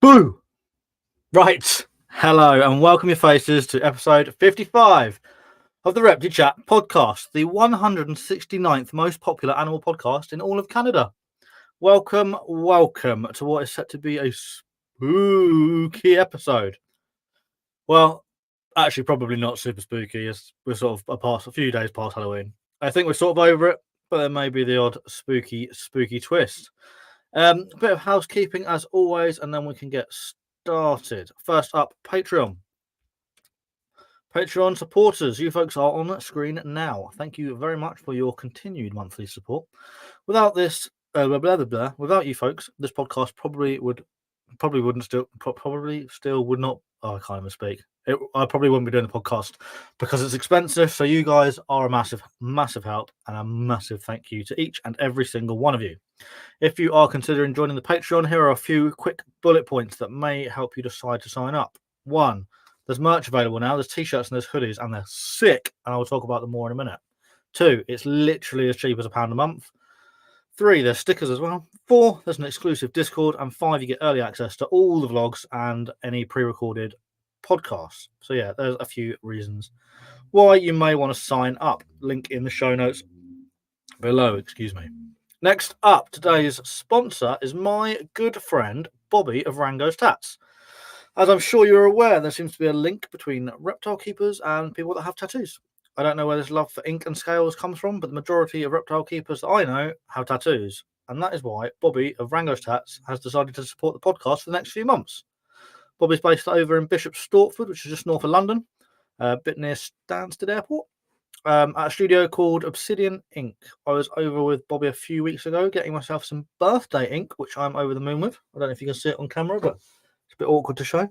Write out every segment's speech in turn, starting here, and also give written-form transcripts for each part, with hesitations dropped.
Boo! Right. Hello and welcome your faces to episode 55 of the ReptiChat podcast, the 169th most popular animal podcast in all of Canada. Welcome to what is set to be a spooky episode. Well, actually, probably not super spooky, as we're sort of a few days past Halloween. I think we're sort of over it, but there may be the odd spooky twist. A bit of housekeeping as always, and then we can get started. First up, Patreon. Patreon supporters, you folks are on screen now. Thank you very much for your continued monthly support. Without this, without you folks, this podcast probably still would not. Oh, I can't even speak. I probably wouldn't be doing the podcast because it's expensive. So you guys are a massive help, and a massive thank you to each and every single one of you. If you are considering joining the Patreon, here are a few quick bullet points that may help you decide to sign up. 1. There's merch available now. There's t-shirts and there's hoodies, and they're sick, and I will talk about them more in a minute. 2. It's literally as cheap as £1 a month. 3. There's stickers as well. 4. There's an exclusive Discord, and 5. You get early access to all the vlogs and any pre-recorded podcasts. So yeah, there's a few reasons why you may want to sign up. Link in the show notes below. Excuse me. Next up, today's sponsor is my good friend Bobby of Rango's Tats. As I'm sure you're aware, there seems to be a link between reptile keepers and people that have tattoos. I don't know where this love for ink and scales comes from, but the majority of reptile keepers that I know have tattoos. And that is why Bobby of Rango's Tats has decided to support the podcast for the next few months. Bobby's based over in Bishop Stortford, which is just north of London, a bit near Stansted Airport. At a studio called Obsidian Ink. I was over with Bobby a few weeks ago getting myself some birthday ink, which I'm over the moon with. I don't know if you can see it on camera, but it's a bit awkward to show.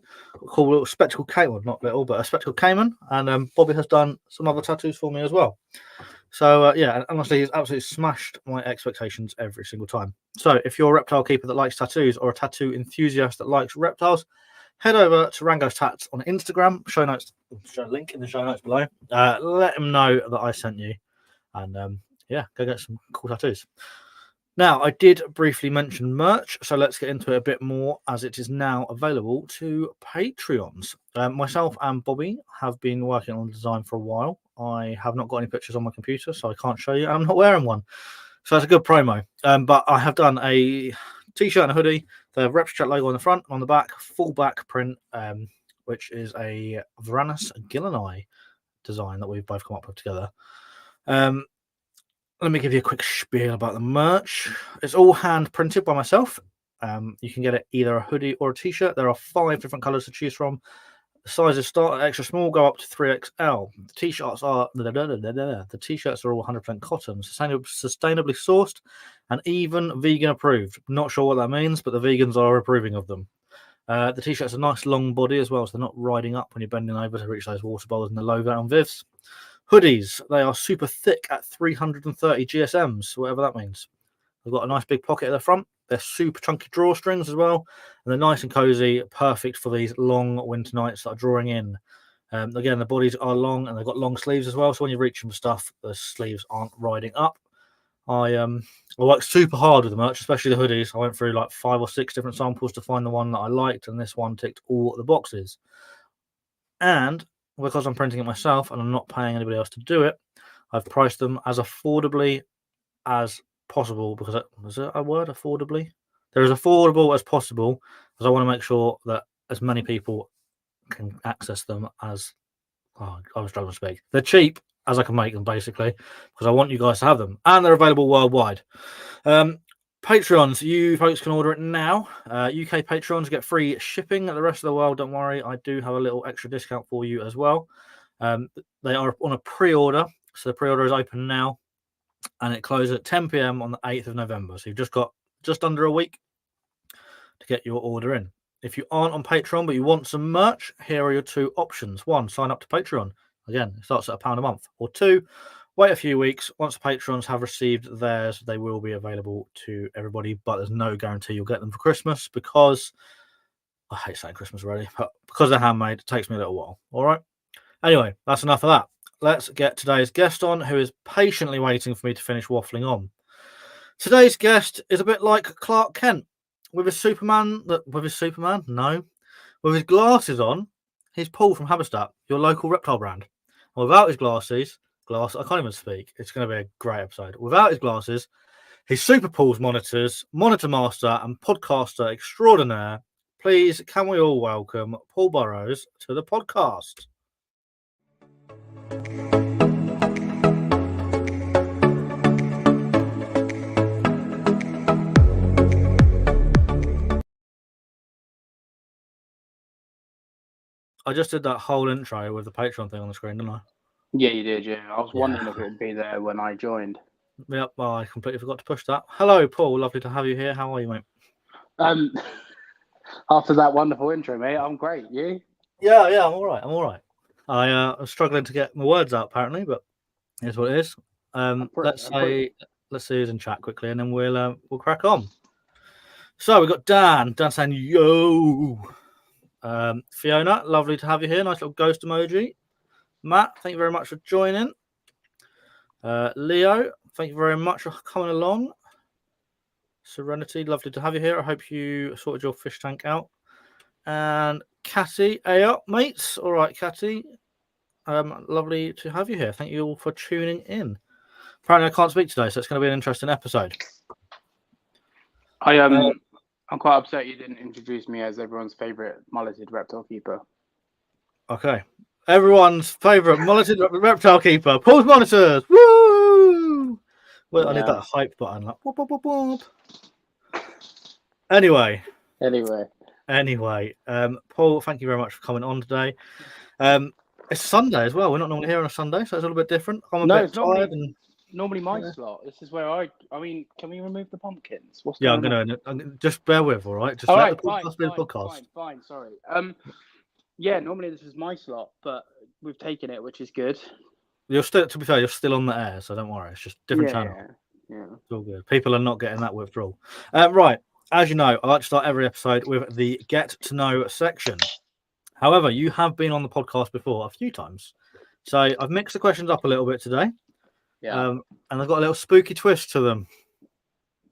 Cool little spectacled caiman, not little, but a spectacled caiman. And Bobby has done some other tattoos for me as well. So yeah, honestly, he's absolutely smashed my expectations every single time. So if you're a reptile keeper that likes tattoos or a tattoo enthusiast that likes reptiles, head over to Rango's Tats on Instagram. Show notes, link in the show notes below. Let him know that I sent you, and yeah, go get some cool tattoos. Now, I did briefly mention merch, so let's get into it a bit more as it is now available to Patreons. Myself and Bobby have been working on the design for a while. I have not got any pictures on my computer, so I can't show you, and I'm not wearing one. So that's a good promo. But I have done a t-shirt and a hoodie, the ReptiChat logo on the front, on the back, full back print, which is a Varanus Gillani design that we've both come up with together. Let me give you a quick spiel about the merch. It's all hand printed by myself. You can get it either a hoodie or a t-shirt. There are 5 different colors to choose from. The sizes start at extra small, go up to 3XL. The t-shirts are all 100% cotton, sustainably sourced, and even vegan approved. Not sure what that means, but the vegans are approving of them. The t-shirts are nice long body as well, so they're not riding up when you're bending over to reach those water bowls and the low down vivs. Hoodies, they are super thick at 330 GSMs, whatever that means. They've got a nice big pocket at the front. They're super chunky drawstrings as well, and they're nice and cozy, perfect for these long winter nights that are drawing in. Again, the bodies are long and they've got long sleeves as well, so when you're reaching for stuff, the sleeves aren't riding up. I worked super hard with the merch, especially the hoodies. I went through like 5 or 6 different samples to find the one that I liked, and this one ticked all the boxes. And because I'm printing it myself and I'm not paying anybody else to do it, I've priced them as affordably as possible, because is it a word, affordably? They're as affordable as possible, because I want to make sure that as many people can access them as I was struggling to speak. They're cheap as I can make them, basically, because I want you guys to have them, and they're available worldwide. Patrons, you folks can order it now. UK patrons get free shipping. The rest of the world, don't worry, I do have a little extra discount for you as well. They are on a pre-order, so the pre-order is open now, and it closes at 10 p.m. on the 8th of November. So you've just got just under a week to get your order in. If you aren't on Patreon but you want some merch, here are your 2 options. 1, sign up to Patreon. Again, it starts at £1 a month. Or 2, wait a few weeks. Once the patrons have received theirs, they will be available to everybody, but there's no guarantee you'll get them for Christmas, because I hate saying Christmas already, but because they're handmade, it takes me a little while. All right. Anyway, that's enough of that. Let's get today's guest on, who is patiently waiting for me to finish waffling on. Today's guest is a bit like Clark Kent. with his Superman. No, with his glasses on. He's Paul from Habistat, your local reptile brand. And without his glasses, I can't even speak. It's going to be a great episode. Without his glasses, he's Super Paul's monitor master, and podcaster extraordinaire. Please, can we all welcome Paul Burrows to the podcast? I just did that whole intro with the Patreon thing on the screen, didn't I? Yeah, you did, yeah. I was wondering if it would be there when I joined. Yep, well, I completely forgot to push that. Hello, Paul. Lovely to have you here. How are you, mate? After that wonderful intro, mate, I'm great. You? Yeah, I'm all right. I'm struggling to get my words out, apparently, but here's what it is. Let's see who's in chat quickly, and then we'll crack on. So we've got Dan saying, yo. Fiona, lovely to have you here. Nice little ghost emoji. Matt, thank you very much for joining. Leo, thank you very much for coming along. Serenity, lovely to have you here. I hope you sorted your fish tank out. And Catty, hey up, mates. All right, Catty. Lovely to have you here. Thank you all for tuning in. Apparently, I can't speak today, so it's going to be an interesting episode. I'm quite upset you didn't introduce me as everyone's favourite mulleted reptile keeper. Okay. Everyone's favourite mulleted reptile keeper, Paul's Monitors. Woo! Well, yeah. I need that hype button. Like, whoop, whoop, whoop, whoop. Anyway, Paul, thank you very much for coming on today. It's Sunday as well. We're not normally here on a Sunday, so it's a little bit different. I'm a bit tired. Normally my slot. This is where I mean, can we remove the pumpkins? I'm gonna just bear with, all right? Just all let right, the podcast be the podcast. Fine, sorry. Yeah, normally this is my slot, but we've taken it, which is good. You're still, to be fair, you're still on the air, so don't worry. It's just different channel. Yeah, it's all good. People are not getting that withdrawal. Right, as you know, I like to start every episode with the get to know section. However, you have been on the podcast before a few times, so I've mixed the questions up a little bit today. Yeah. And I've got a little spooky twist to them.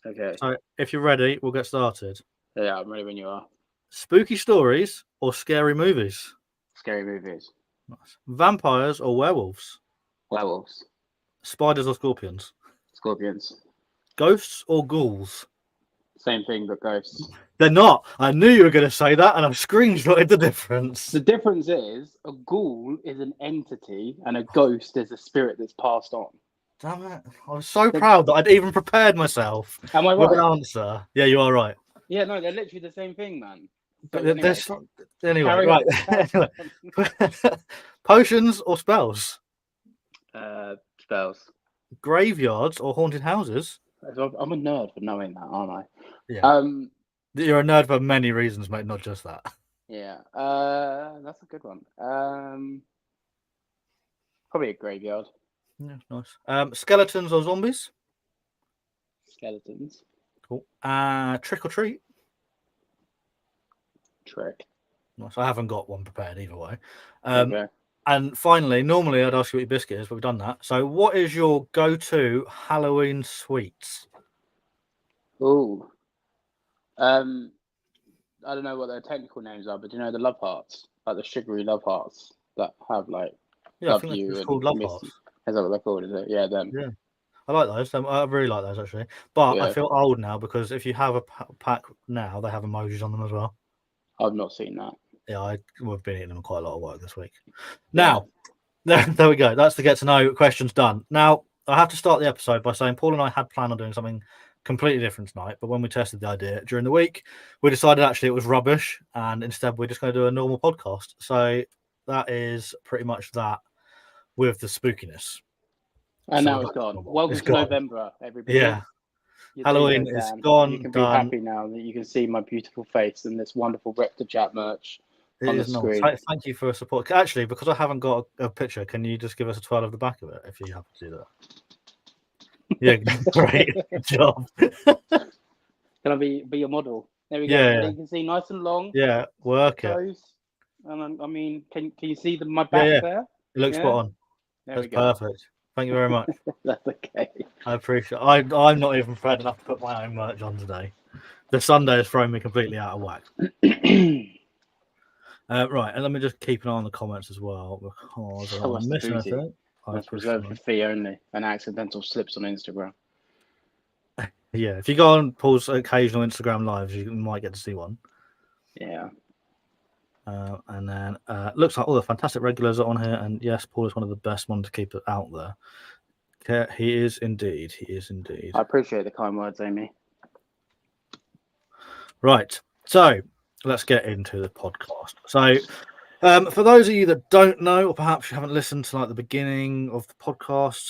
Okay. So if you're ready, we'll get started. Yeah, I'm ready when you are. Spooky stories or scary movies? Scary movies. Nice. Vampires or werewolves? Werewolves. Spiders or scorpions? Scorpions. Ghosts or ghouls? Same thing, but ghosts. They're not. I knew you were going to say that, and I've screenshotted the difference. The difference is a ghoul is an entity, and a ghost is a spirit that's passed on. Damn it! I was so proud that I'd even prepared myself. Am I right? With an answer. Yeah, you are right. Yeah, no, they're literally the same thing, man. Anyway, right. Anyway. Potions or spells? Spells. Graveyards or haunted houses? I'm a nerd for knowing that, aren't I? Yeah. You're a nerd for many reasons, mate, not just that. Yeah. That's a good one. Probably a graveyard. Yeah, nice. Skeletons or zombies? Skeletons. Cool. Trick or treat? Trick. Nice. I haven't got one prepared either way. Okay. And finally, normally I'd ask you what your biscuit is, but we've done that. So what is your go-to Halloween sweets? Ooh. I don't know what their technical names are, but do you know the love hearts? Like the sugary love hearts that have like I think it's called love hearts. Is that what they're called? Is it? Yeah, them. Yeah. I like those. I really like those actually. But I feel old now because if you have a pack now, they have emojis on them as well. I've not seen that. Yeah, we've been eating them quite a lot of work this week. Now, there we go. That's the get to know questions done. Now, I have to start the episode by saying Paul and I had planned on doing something completely different tonight, but when we tested the idea during the week, we decided actually it was rubbish, and instead we're just going to do a normal podcast. So that is pretty much that with the spookiness. And now it's gone. Welcome to November, everybody. Yeah. Halloween is gone. You can be happy now that you can see my beautiful face and this wonderful ReptiChat merch on the screen. Thank you for your support. Actually, because I haven't got a picture, can you just give us a twirl of the back of it if you have to do that? Yeah, great. Good job. Can I be your model? There we go. Yeah. You can see nice and long. Yeah, work it. And I mean, can you see my back there? It looks spot on. That's perfect. Thank you very much. That's okay. I appreciate it. I'm not even prepared enough to put my own merch on today. The Sunday has thrown me completely out of whack. Right, and let me just keep an eye on the comments as well because I don't want to miss anything. That's reserved for fee only and accidental slips on Instagram. Yeah, if you go on Paul's occasional Instagram lives, you might get to see one. Yeah. And then looks like all the fantastic regulars are on here, and yes, Paul is one of the best ones to keep it out there. Okay, he is indeed. He is indeed. I appreciate the kind words, Amy. Right, so let's get into the podcast. So, for those of you that don't know, or perhaps you haven't listened to like the beginning of the podcast,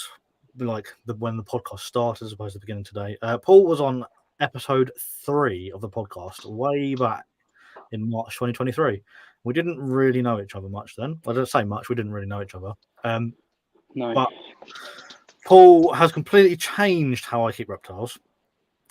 like when the podcast started, as opposed to the beginning today, Paul was on episode 3 of the podcast way back in March 2023. We didn't really know each other much then. I don't say much. We didn't really know each other. No. But Paul has completely changed how I keep reptiles.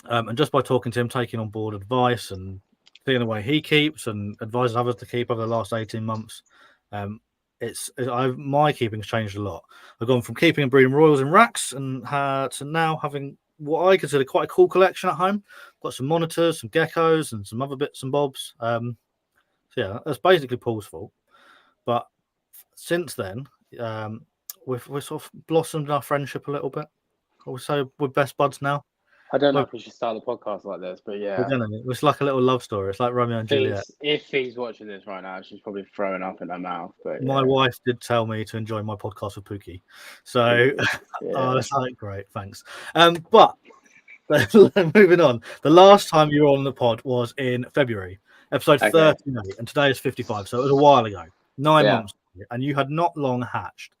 And just by talking to him, taking on board advice and seeing the way he keeps and advises others to keep over the last 18 months, my keeping's changed a lot. I've gone from keeping and breeding royals in racks and to now having what I consider quite a cool collection at home. Got some monitors, some geckos, and some other bits and bobs. So yeah, that's basically Paul's fault. But since then, we've sort of blossomed our friendship a little bit. Also, we're best buds now. I don't know if we should start the podcast like this, but yeah. It's like a little love story. It's like Romeo and Juliet. If he's watching this right now, she's probably throwing up in her mouth. But my wife did tell me to enjoy my podcast with Pookie, so I was like, "Great, thanks." But moving on, the last time you were on the pod was in February, episode 38, and today is 55, so it was a while ago, 9 months ago, and you had not long hatched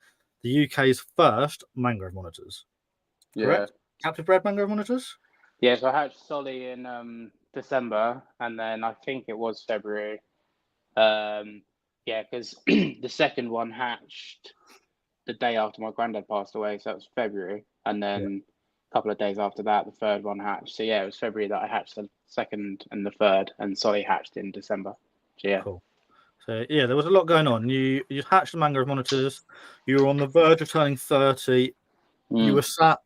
the UK's first mangrove monitors. Correct? Captive bred mangrove monitors? Yeah, so I hatched Solly in December, and then I think it was February. Because the second one hatched the day after my granddad passed away, so that was February, and then a couple of days after that, the third one hatched. So yeah, it was February that I hatched the second and the third, and Solly hatched in December. So yeah. Cool. So yeah, there was a lot going on. You hatched the mangrove monitors. You were on the verge of turning 30. You were sat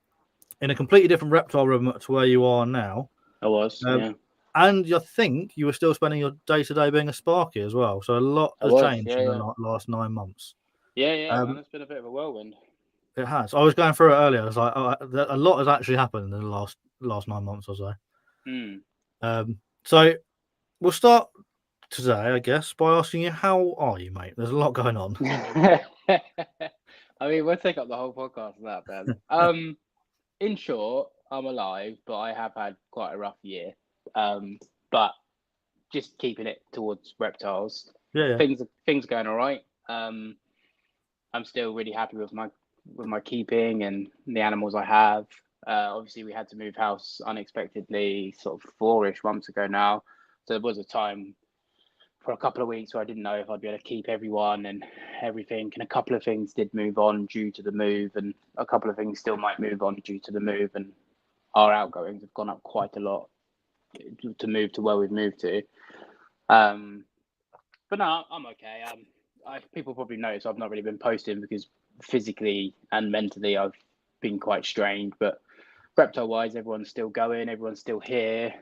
in a completely different reptile room to where you are now. I was, yeah. And I think you were still spending your day-to-day being a Sparky as well. So a lot has changed in the last 9 months. Yeah, man, it's been a bit of a whirlwind. It has. I was going through it earlier. I was like, a lot has actually happened in the last 9 months or so. So we'll start today, I guess, by asking you, how are you, mate? There's a lot going on. I mean, we'll take up the whole podcast for that, Ben. In short, I'm alive, but I have had quite a rough year. But just keeping it towards reptiles. Yeah. Things are going all right. I'm still really happy with my keeping and the animals I have. Obviously, we had to move house unexpectedly, sort of 4-ish months ago now. So there was a time for a couple of weeks where I didn't know if I'd be able to keep everyone and everything. And a couple of things did move on due to the move, and a couple of things still might move on due to the move. And our outgoings have gone up quite a lot to move to where we've moved to. But no, I'm okay. People probably notice I've not really been posting because physically and mentally I've been quite strained. But reptile-wise, everyone's still going. Everyone's still here.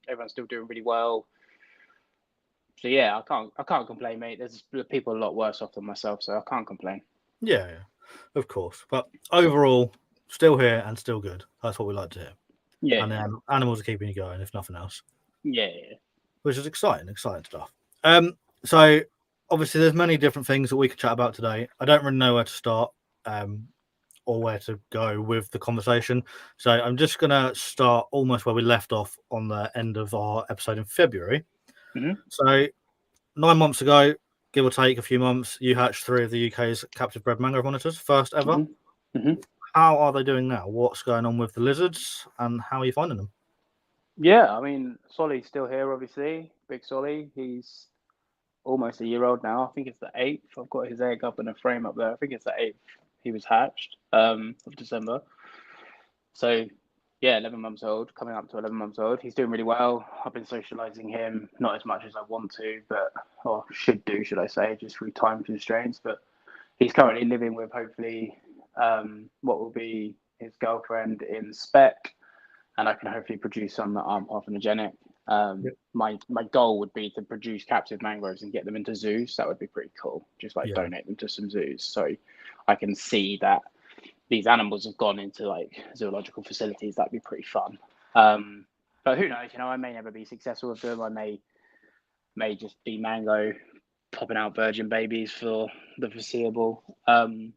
Everyone's still doing really well. So yeah, I can't complain, mate. There's people a lot worse off than myself, so I can't complain. Yeah, of course. But overall, still here and still good. That's what we like to hear. Yeah. And then animals are keeping you going, if nothing else. Yeah. Which is exciting stuff. So obviously there's many different things that we could chat about today. I don't really know where to start or where to go with the conversation. So I'm just going to start almost where we left off on the end of our episode in February. Mm-hmm. So 9 months ago, give or take a few months, you hatched 3 of the UK's captive bred mangrove monitors, first ever. Mm-hmm. How are they doing now? What's going on with the lizards and how are you finding them? Yeah, I mean, Solly's still here, obviously. Big Solly. He's almost a year old now. I think it's the 8th. I've got his egg up in a frame up there. I think it's the 8th he was hatched of December. So, yeah, 11 months old, coming up to 11 months old. He's doing really well. I've been socializing him, not as much as I want to, or should do, should I say, just through time constraints. But he's currently living with, hopefully, what will be his girlfriend in spec. And I can hopefully produce some that aren't parthenogenetic. Yep. My goal would be to produce captive mangroves and get them into zoos. That would be pretty cool. Just like Yeah. donate them to some zoos, so I can see that these animals have gone into like zoological facilities. That'd be pretty fun. But who knows? I may never be successful with them. I may just be Mango popping out virgin babies for the foreseeable. And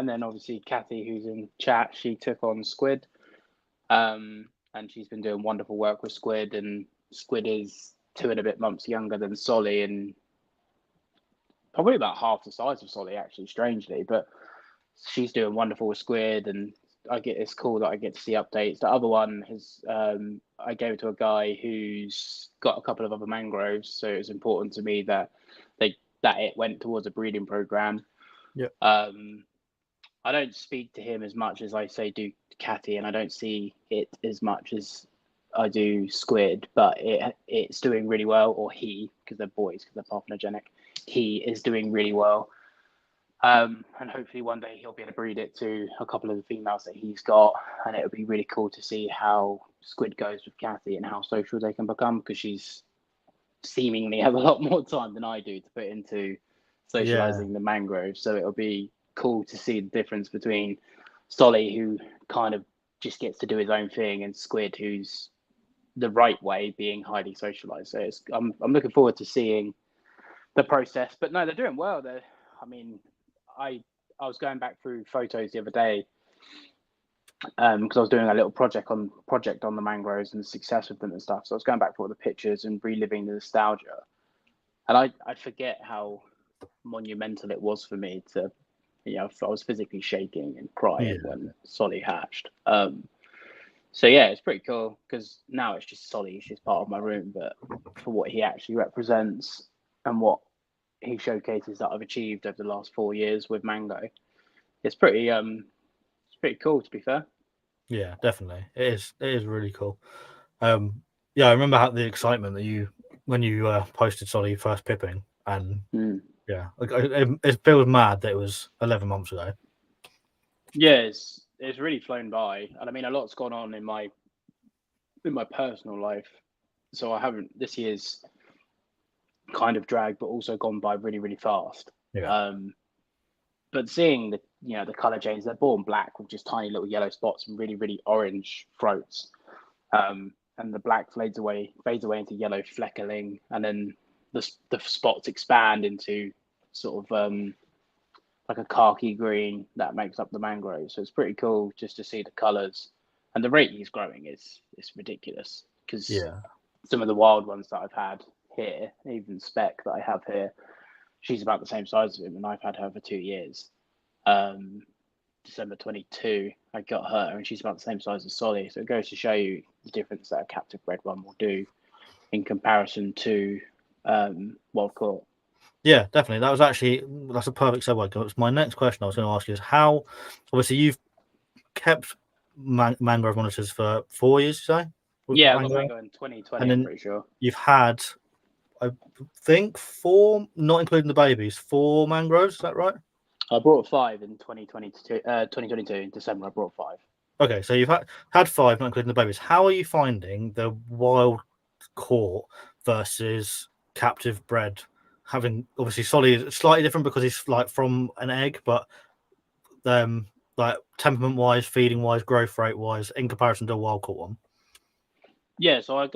then obviously Kathy, who's in chat, she took on Squid, and she's been doing wonderful work with Squid. And Squid is 2 and a bit months younger than Solly, and probably about half the size of Solly, actually, strangely. But she's doing wonderful with Squid, and it's cool that I get to see updates. The other one is I gave it to a guy who's got a couple of other mangroves, so it was important to me that it went towards a breeding program. Yeah. I don't speak to him as much as I say do Catty, and I don't see it as much as I do Squid, but it's doing really well, or he, because they're boys, because they're parthenogenetic. He is doing really well. And hopefully one day he'll be able to breed it to a couple of the females that he's got, and it'll be really cool to see how Squid goes with Kathy and how social they can become, because she's seemingly have a lot more time than I do to put into socializing the mangroves. So it'll be cool to see the difference between Solly, who kind of just gets to do his own thing, and Squid, who's the right way, being highly socialized. So I'm looking forward to seeing the process. But no, they're doing well. I was going back through photos the other day because I was doing a little project on the mangroves and the success of them and stuff. So I was going back for all the pictures and reliving the nostalgia, and I forget how monumental it was for me to, I was physically shaking and crying when Solly hatched. So yeah, it's pretty cool because now it's just Solly. She's part of my room, but for what he actually represents and what he showcases that I've achieved over the last 4 years with Mango, it's pretty cool, to be fair. Yeah, definitely. It is really cool. Yeah, I remember how the excitement that when you posted Solly first pipping, and yeah, it feels mad that it was 11 months ago. Yeah, it's really flown by, and I mean, a lot's gone on in my personal life, so I haven't. This year's kind of dragged, but also gone by really, really fast. Yeah. But seeing the color change, they're born black with just tiny little yellow spots and really, really orange throats. And the black fades away into yellow flecking, and then the spots expand into sort of like a khaki green that makes up the mangrove. So it's pretty cool just to see the colors, and the rate he's growing is ridiculous, because some of the wild ones that I've had here, even Spec that I have here, she's about the same size as him, and I've had her for 2 years. December 22, I got her, and she's about the same size as Solly. So it goes to show you the difference that a captive bred one will do in comparison to wild caught. Yeah, definitely. That's a perfect segue. Because my next question I was going to ask you is how, obviously, you've kept mangrove monitors for 4 years, you say? Yeah, I got Mango in 2020, I'm pretty sure. You've had, I think, 4, not including the babies, 4 mangroves, is that right? I brought 5 in 2022, in December. I brought 5. Okay, so you've had 5, not including the babies. How are you finding the wild caught versus captive bred? Having, obviously, Solly is slightly different because he's like from an egg, but like temperament wise, feeding wise, growth rate wise, in comparison to a wild caught one. Yeah, so I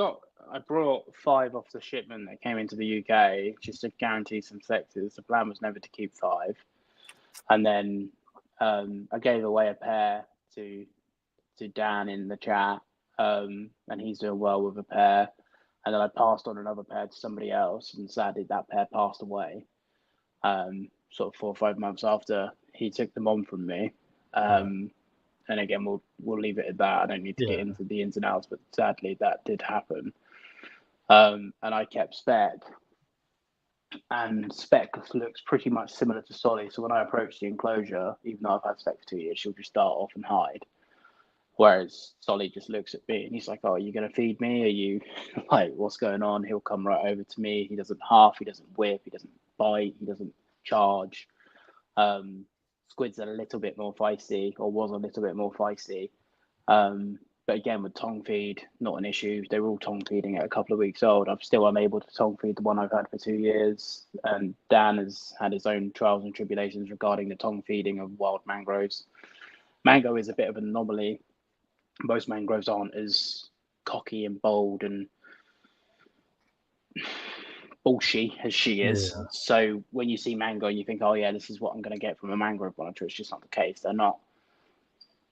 brought 5 off the shipment that came into the UK just to guarantee some sexes. The plan was never to keep 5, and then I gave away a pair to Dan in the chat, and he's doing well with a pair. And then I passed on another pair to somebody else, and sadly that pair passed away. Sort of 4 or 5 months after he took them on from me. And again, we'll leave it at that. I don't need to get into the ins and outs, but sadly that did happen. And I kept Spec, and Spec looks pretty much similar to Solly. So when I approach the enclosure, even though I've had Spec for 2 years, she'll just start off and hide. Whereas Solly just looks at me and he's like, "Oh, are you going to feed me? Are you like, what's going on?" He'll come right over to me. He doesn't huff, he doesn't whip, he doesn't bite, he doesn't charge. Squid's a little bit more feisty, or was a little bit more feisty. But again, with tongue feed, not an issue. They were all tongue feeding at a couple of weeks old. I'm still unable to tongue feed the one I've had for 2 years. And Dan has had his own trials and tribulations regarding the tongue feeding of wild mangroves. Mango is a bit of an anomaly. Most mangroves aren't as cocky and bold and bullshy as she is. Yeah. So when you see mango, you think, oh yeah, this is what I'm going to get from a mangrove monitor. It's just not the case. They're not.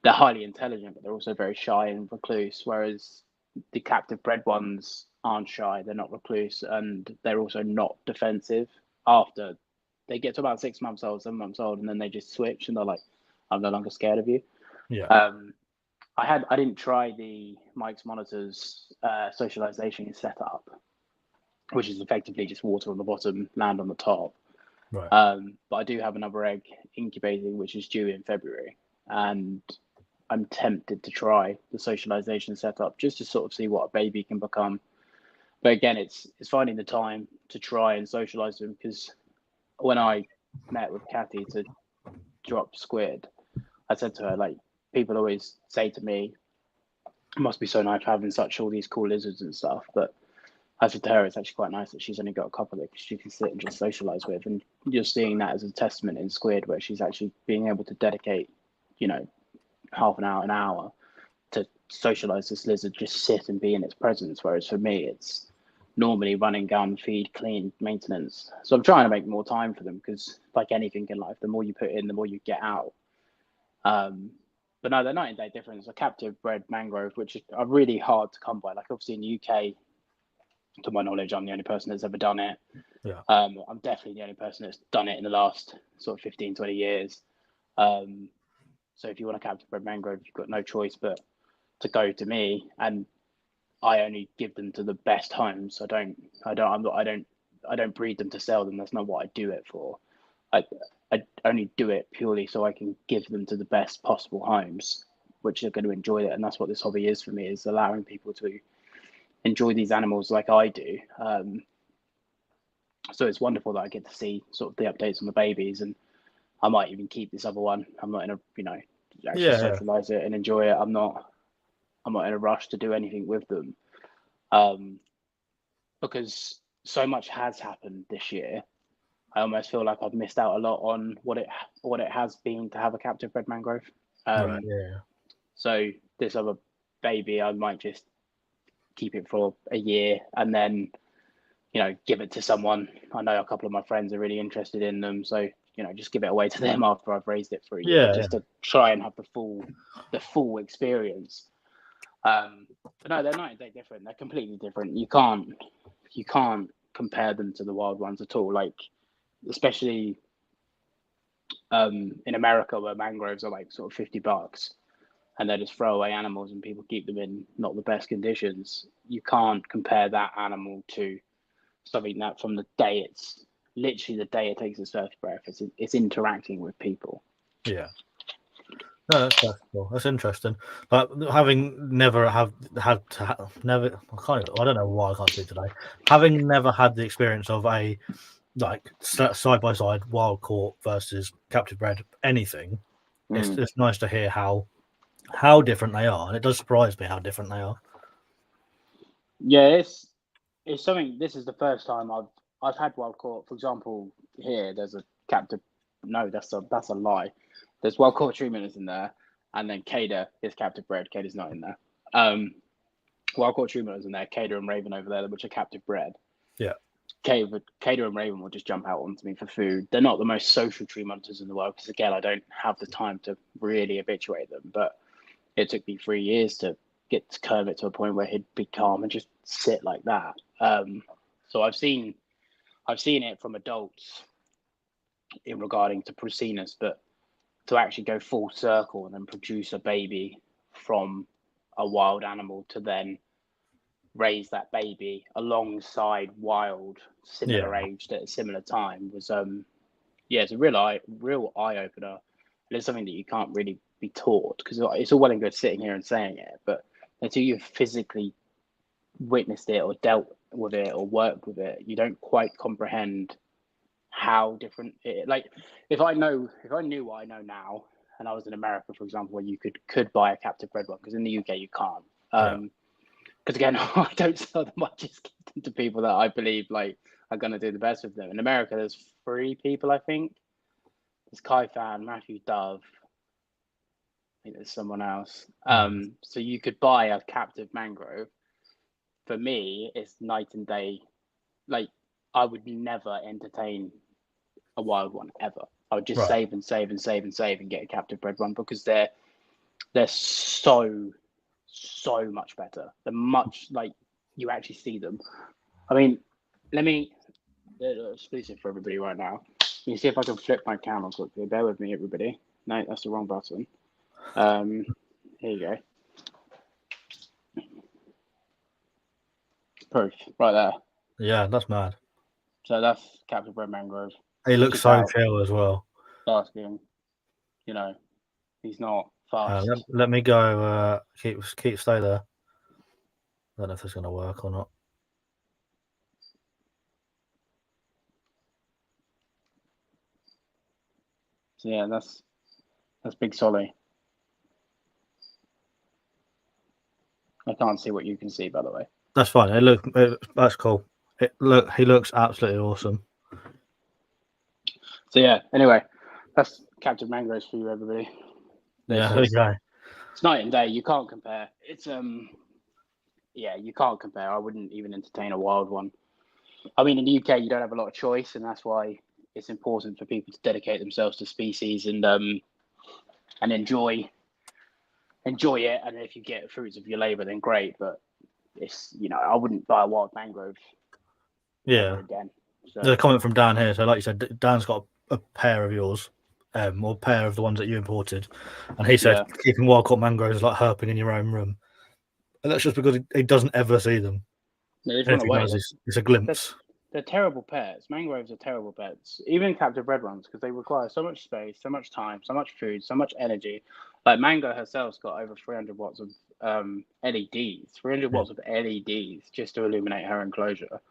They're highly intelligent, but they're also very shy and recluse. Whereas the captive bred ones aren't shy. They're not recluse, and they're also not defensive. After they get to about 6 months old, 7 months old, and then they just switch and they're like, I'm no longer scared of you. Yeah. I didn't try the Mike's monitors socialization setup, which is effectively just water on the bottom, land on the top. Right. But I do have another egg incubating, which is due in February, and I'm tempted to try the socialization setup just to sort of see what a baby can become. But again, it's finding the time to try and socialize them, because when I met with Kathy to drop squid, I said to her, like, people always say to me, it must be so nice having all these cool lizards and stuff. But I said to her, it's actually quite nice that she's only got a couple that she can sit and just socialize with. And you're seeing that as a testament in squid, where she's actually being able to dedicate, half an hour to socialize this lizard, just sit and be in its presence. Whereas for me, it's normally running, gun, feed, clean, maintenance. So I'm trying to make more time for them, because like anything in life, the more you put in, the more you get out. But no, they're night and day difference. A captive bred mangrove, which are really hard to come by. Like obviously in the UK, to my knowledge, I'm the only person that's ever done it. Yeah. I'm definitely the only person that's done it in the last sort of 15, 20 years. So if you want a captive bred mangrove, you've got no choice but to go to me, and I only give them to the best homes. I don't breed them to sell them. That's not what I do it for. I only do it purely so I can give them to the best possible homes, which are going to enjoy it. And that's what this hobby is for me, is allowing people to enjoy these animals like I do. So it's wonderful that I get to see sort of the updates on the babies, and I might even keep this other one. I'm not in a, actually socialize it and enjoy it. I'm not in a rush to do anything with them, because so much has happened this year. I almost feel like I've missed out a lot on what it has been to have a captive bred mangrove. Right. Yeah. So this other baby, I might just keep it for a year and then, give it to someone. I know a couple of my friends are really interested in them, so just give it away to them after I've raised it for a year, just to try and have the full experience. But no, they're night and day different. They're completely different. You can't compare them to the wild ones at all. Like, especially in America, where mangroves are like sort of $50 and they're just throwaway animals and people keep them in not the best conditions. You can't compare that animal to something that from the day it takes its first breath, it's interacting with people. Yeah. No, that's cool. That's interesting. But having never I don't know why I can't speak today. Having never had the experience of a side by side wild caught versus captive bred anything, it's nice to hear how different they are, and it does surprise me how different they are. Yeah, it's something. This is the first time I've had wild caught. For example, here there's a captive. No, that's a lie. There's wild caught tree minnows in there, and then Cada is captive bred. Cada's not in there. Wild caught tree minnows in there. Cada and Raven over there, which are captive bred. Yeah. Cada and Raven will just jump out onto me for food. They're not the most social tree monitors in the world, because again, I don't have the time to really habituate them. But it took me 3 years to get Kermit to a point where he'd be calm and just sit like that. So I've seen it from adults in regarding to Prasinus, but to actually go full circle and then produce a baby from a wild animal to then raise that baby alongside wild similar aged at a similar time was it's a real eye opener. And it's something that you can't really be taught, because it's all well and good sitting here and saying it, but until you've physically witnessed it or dealt with it or worked with it, you don't quite comprehend how different it. Like if I knew what I know now, and I was in America, for example, where you could buy a captive bred one, because in the UK you can't. Because again, I don't sell them. I just give them to people that I believe like are going to do the best with them. In America, there's 3 people, I think. There's Kai Fan, Matthew Dove. I think there's someone else. So you could buy a captive mangrove. For me, it's night and day. Like, I would never entertain a wild one ever. I would just save and save and save and save and get a captive bred one, because they're so much better. They're much, like, you actually see them. I mean, exclusive for everybody right now. Let me see if I can flip my camera quickly. Bear with me, everybody. No, that's the wrong button. Here you go. Proof right there. Yeah, that's mad. So that's captive bred mangrove. He looks so chill as well. Asking, you know, he's not fast. Let me go. Keep stay there. I don't know if it's going to work or not. So yeah, that's Big Solly. I can't see what you can see, by the way. That's fine. That's cool. He looks absolutely awesome. So yeah. Anyway, that's captive mangroves for you, everybody. It's night and day. You can't compare. It's yeah, you can't compare. I wouldn't even entertain a wild one. I mean, in the UK, you don't have a lot of choice, and that's why it's important for people to dedicate themselves to species and enjoy it. And if you get fruits of your labor, then great. But it's, I wouldn't buy a wild mangrove ever again. So. There's a comment from Dan here. So, like you said, Dan's got a pair of yours, or a pair of the ones that you imported, and he said keeping wild caught mangroves is like herping in your own room, and that's just because he doesn't ever see them. They just run away. It's a glimpse. They're terrible pets. Mangroves are terrible pets, even captive bred ones, because they require so much space, so much time, so much food, so much energy. Like Mango herself's got over 300 watts of LEDs, 300 watts of LEDs just to illuminate her enclosure.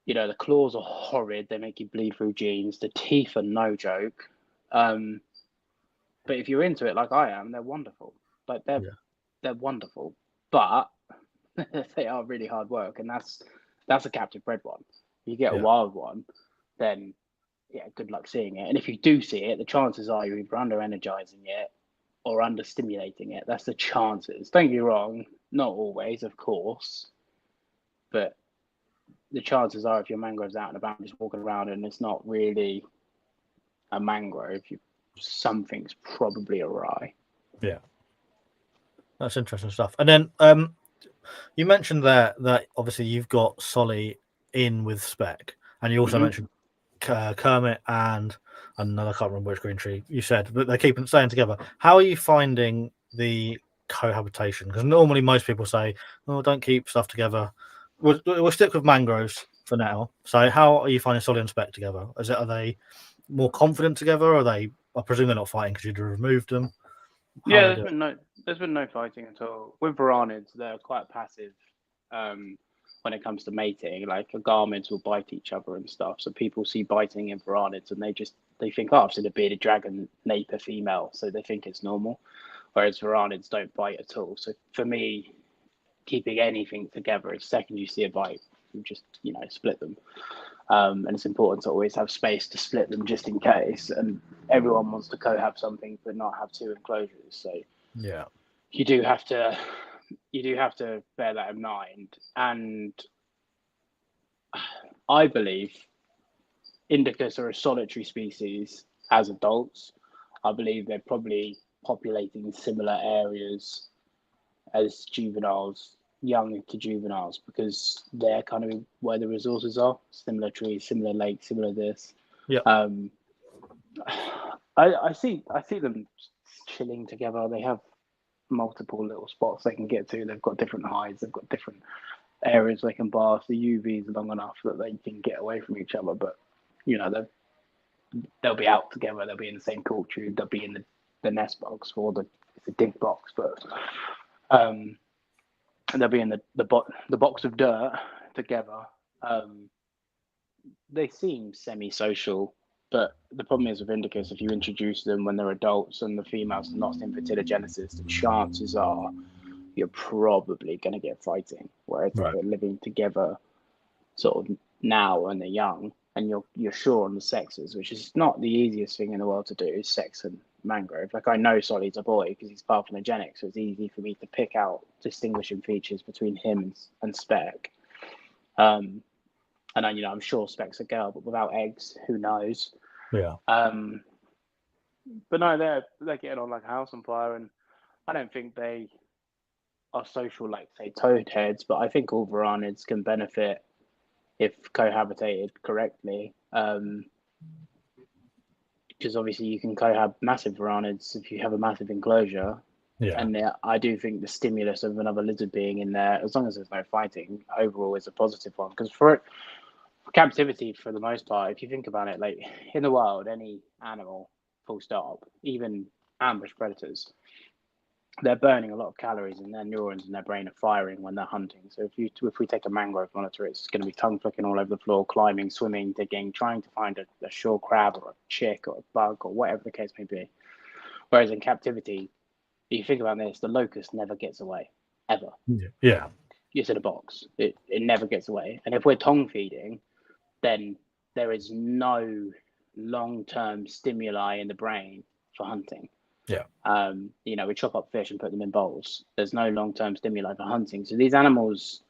The claws are horrid. They make you bleed through jeans. The teeth are no joke. But if you're into it like I am, they're wonderful. Like they're wonderful, but they are really hard work, and that's a captive bred one. You get a wild one, then good luck seeing it. And if you do see it, the chances are you're either under energizing it or under stimulating it. That's the chances. Don't get me wrong, not always, of course, but the chances are, if your mangrove's out and about just walking around and it's not really a mangrove, something's probably awry. Yeah, that's interesting stuff. And then you mentioned that obviously you've got Solly in with Spec, and you also mentioned Kermit and another, I can't remember which green tree you said, but they're staying together. How are you finding the cohabitation? Because normally most people say, "Oh, don't keep stuff together." We'll stick with mangroves for now. So how are you finding Solly and Spec together? Are they more confident together? I presume they're not fighting because you'd removed them. There's been no fighting at all. With varanids, they're quite passive when it comes to mating. Like agamids will bite each other and stuff. So people see biting in varanids and they think, oh, I've seen a bearded dragon nape a female, so they think it's normal. Whereas varanids don't bite at all. So for me, keeping anything together, the second you see a bite, you just split them. And it's important to always have space to split them just in case. And everyone wants to co-have something, but not have 2 enclosures. So you do have to bear that in mind. And I believe indicas are a solitary species as adults. I believe they're probably populating similar areas as juveniles, young to juveniles, because they're kind of where the resources are. Similar trees, similar lakes, similar this. I see them chilling together. They have multiple little spots they can get to. They've got different hides. They've got different areas they can bath. The UV is long enough that they can get away from each other. But they'll be out together. They'll be in the same cool tube. They'll be in the nest box, or it's a dig box, but and they'll be in the box of dirt together. They seem semi-social But the problem is with indicas, if you introduce them when they're adults and the females are lost in fertilogenesis, the chances are you're probably going to get fighting. Whereas if they're living together sort of now and they're young, and you're sure on the sexes, which is not the easiest thing in the world to do, is sex and mangrove. Like, I know Solly's a boy because he's parthenogenetic, so it's easy for me to pick out distinguishing features between him and Spec. And I, I'm sure Spec's a girl, but without eggs, who knows? Yeah. But no, they're getting on like a house on fire, and I don't think they are social like, say, toadheads, but I think all varanids can benefit if cohabitated correctly. Because obviously you can cohab massive varanids if you have a massive enclosure. Yeah. And I do think the stimulus of another lizard being in there, as long as there's no fighting, overall is a positive one. Because for captivity, for the most part, if you think about it, like in the wild, any animal, full stop, even ambush predators, they're burning a lot of calories and their neurons in their brain are firing when they're hunting. So if we take a mangrove monitor, it's going to be tongue flicking all over the floor, climbing, swimming, digging, trying to find a shore crab or a chick or a bug or whatever the case may be. Whereas in captivity, if you think about this, the locust never gets away, ever. Yeah. It's in a box. It never gets away. And if we're tongue feeding, then there is no long-term stimuli in the brain for hunting. Yeah. We chop up fish and put them in bowls. There's no long-term stimuli for hunting. So these animals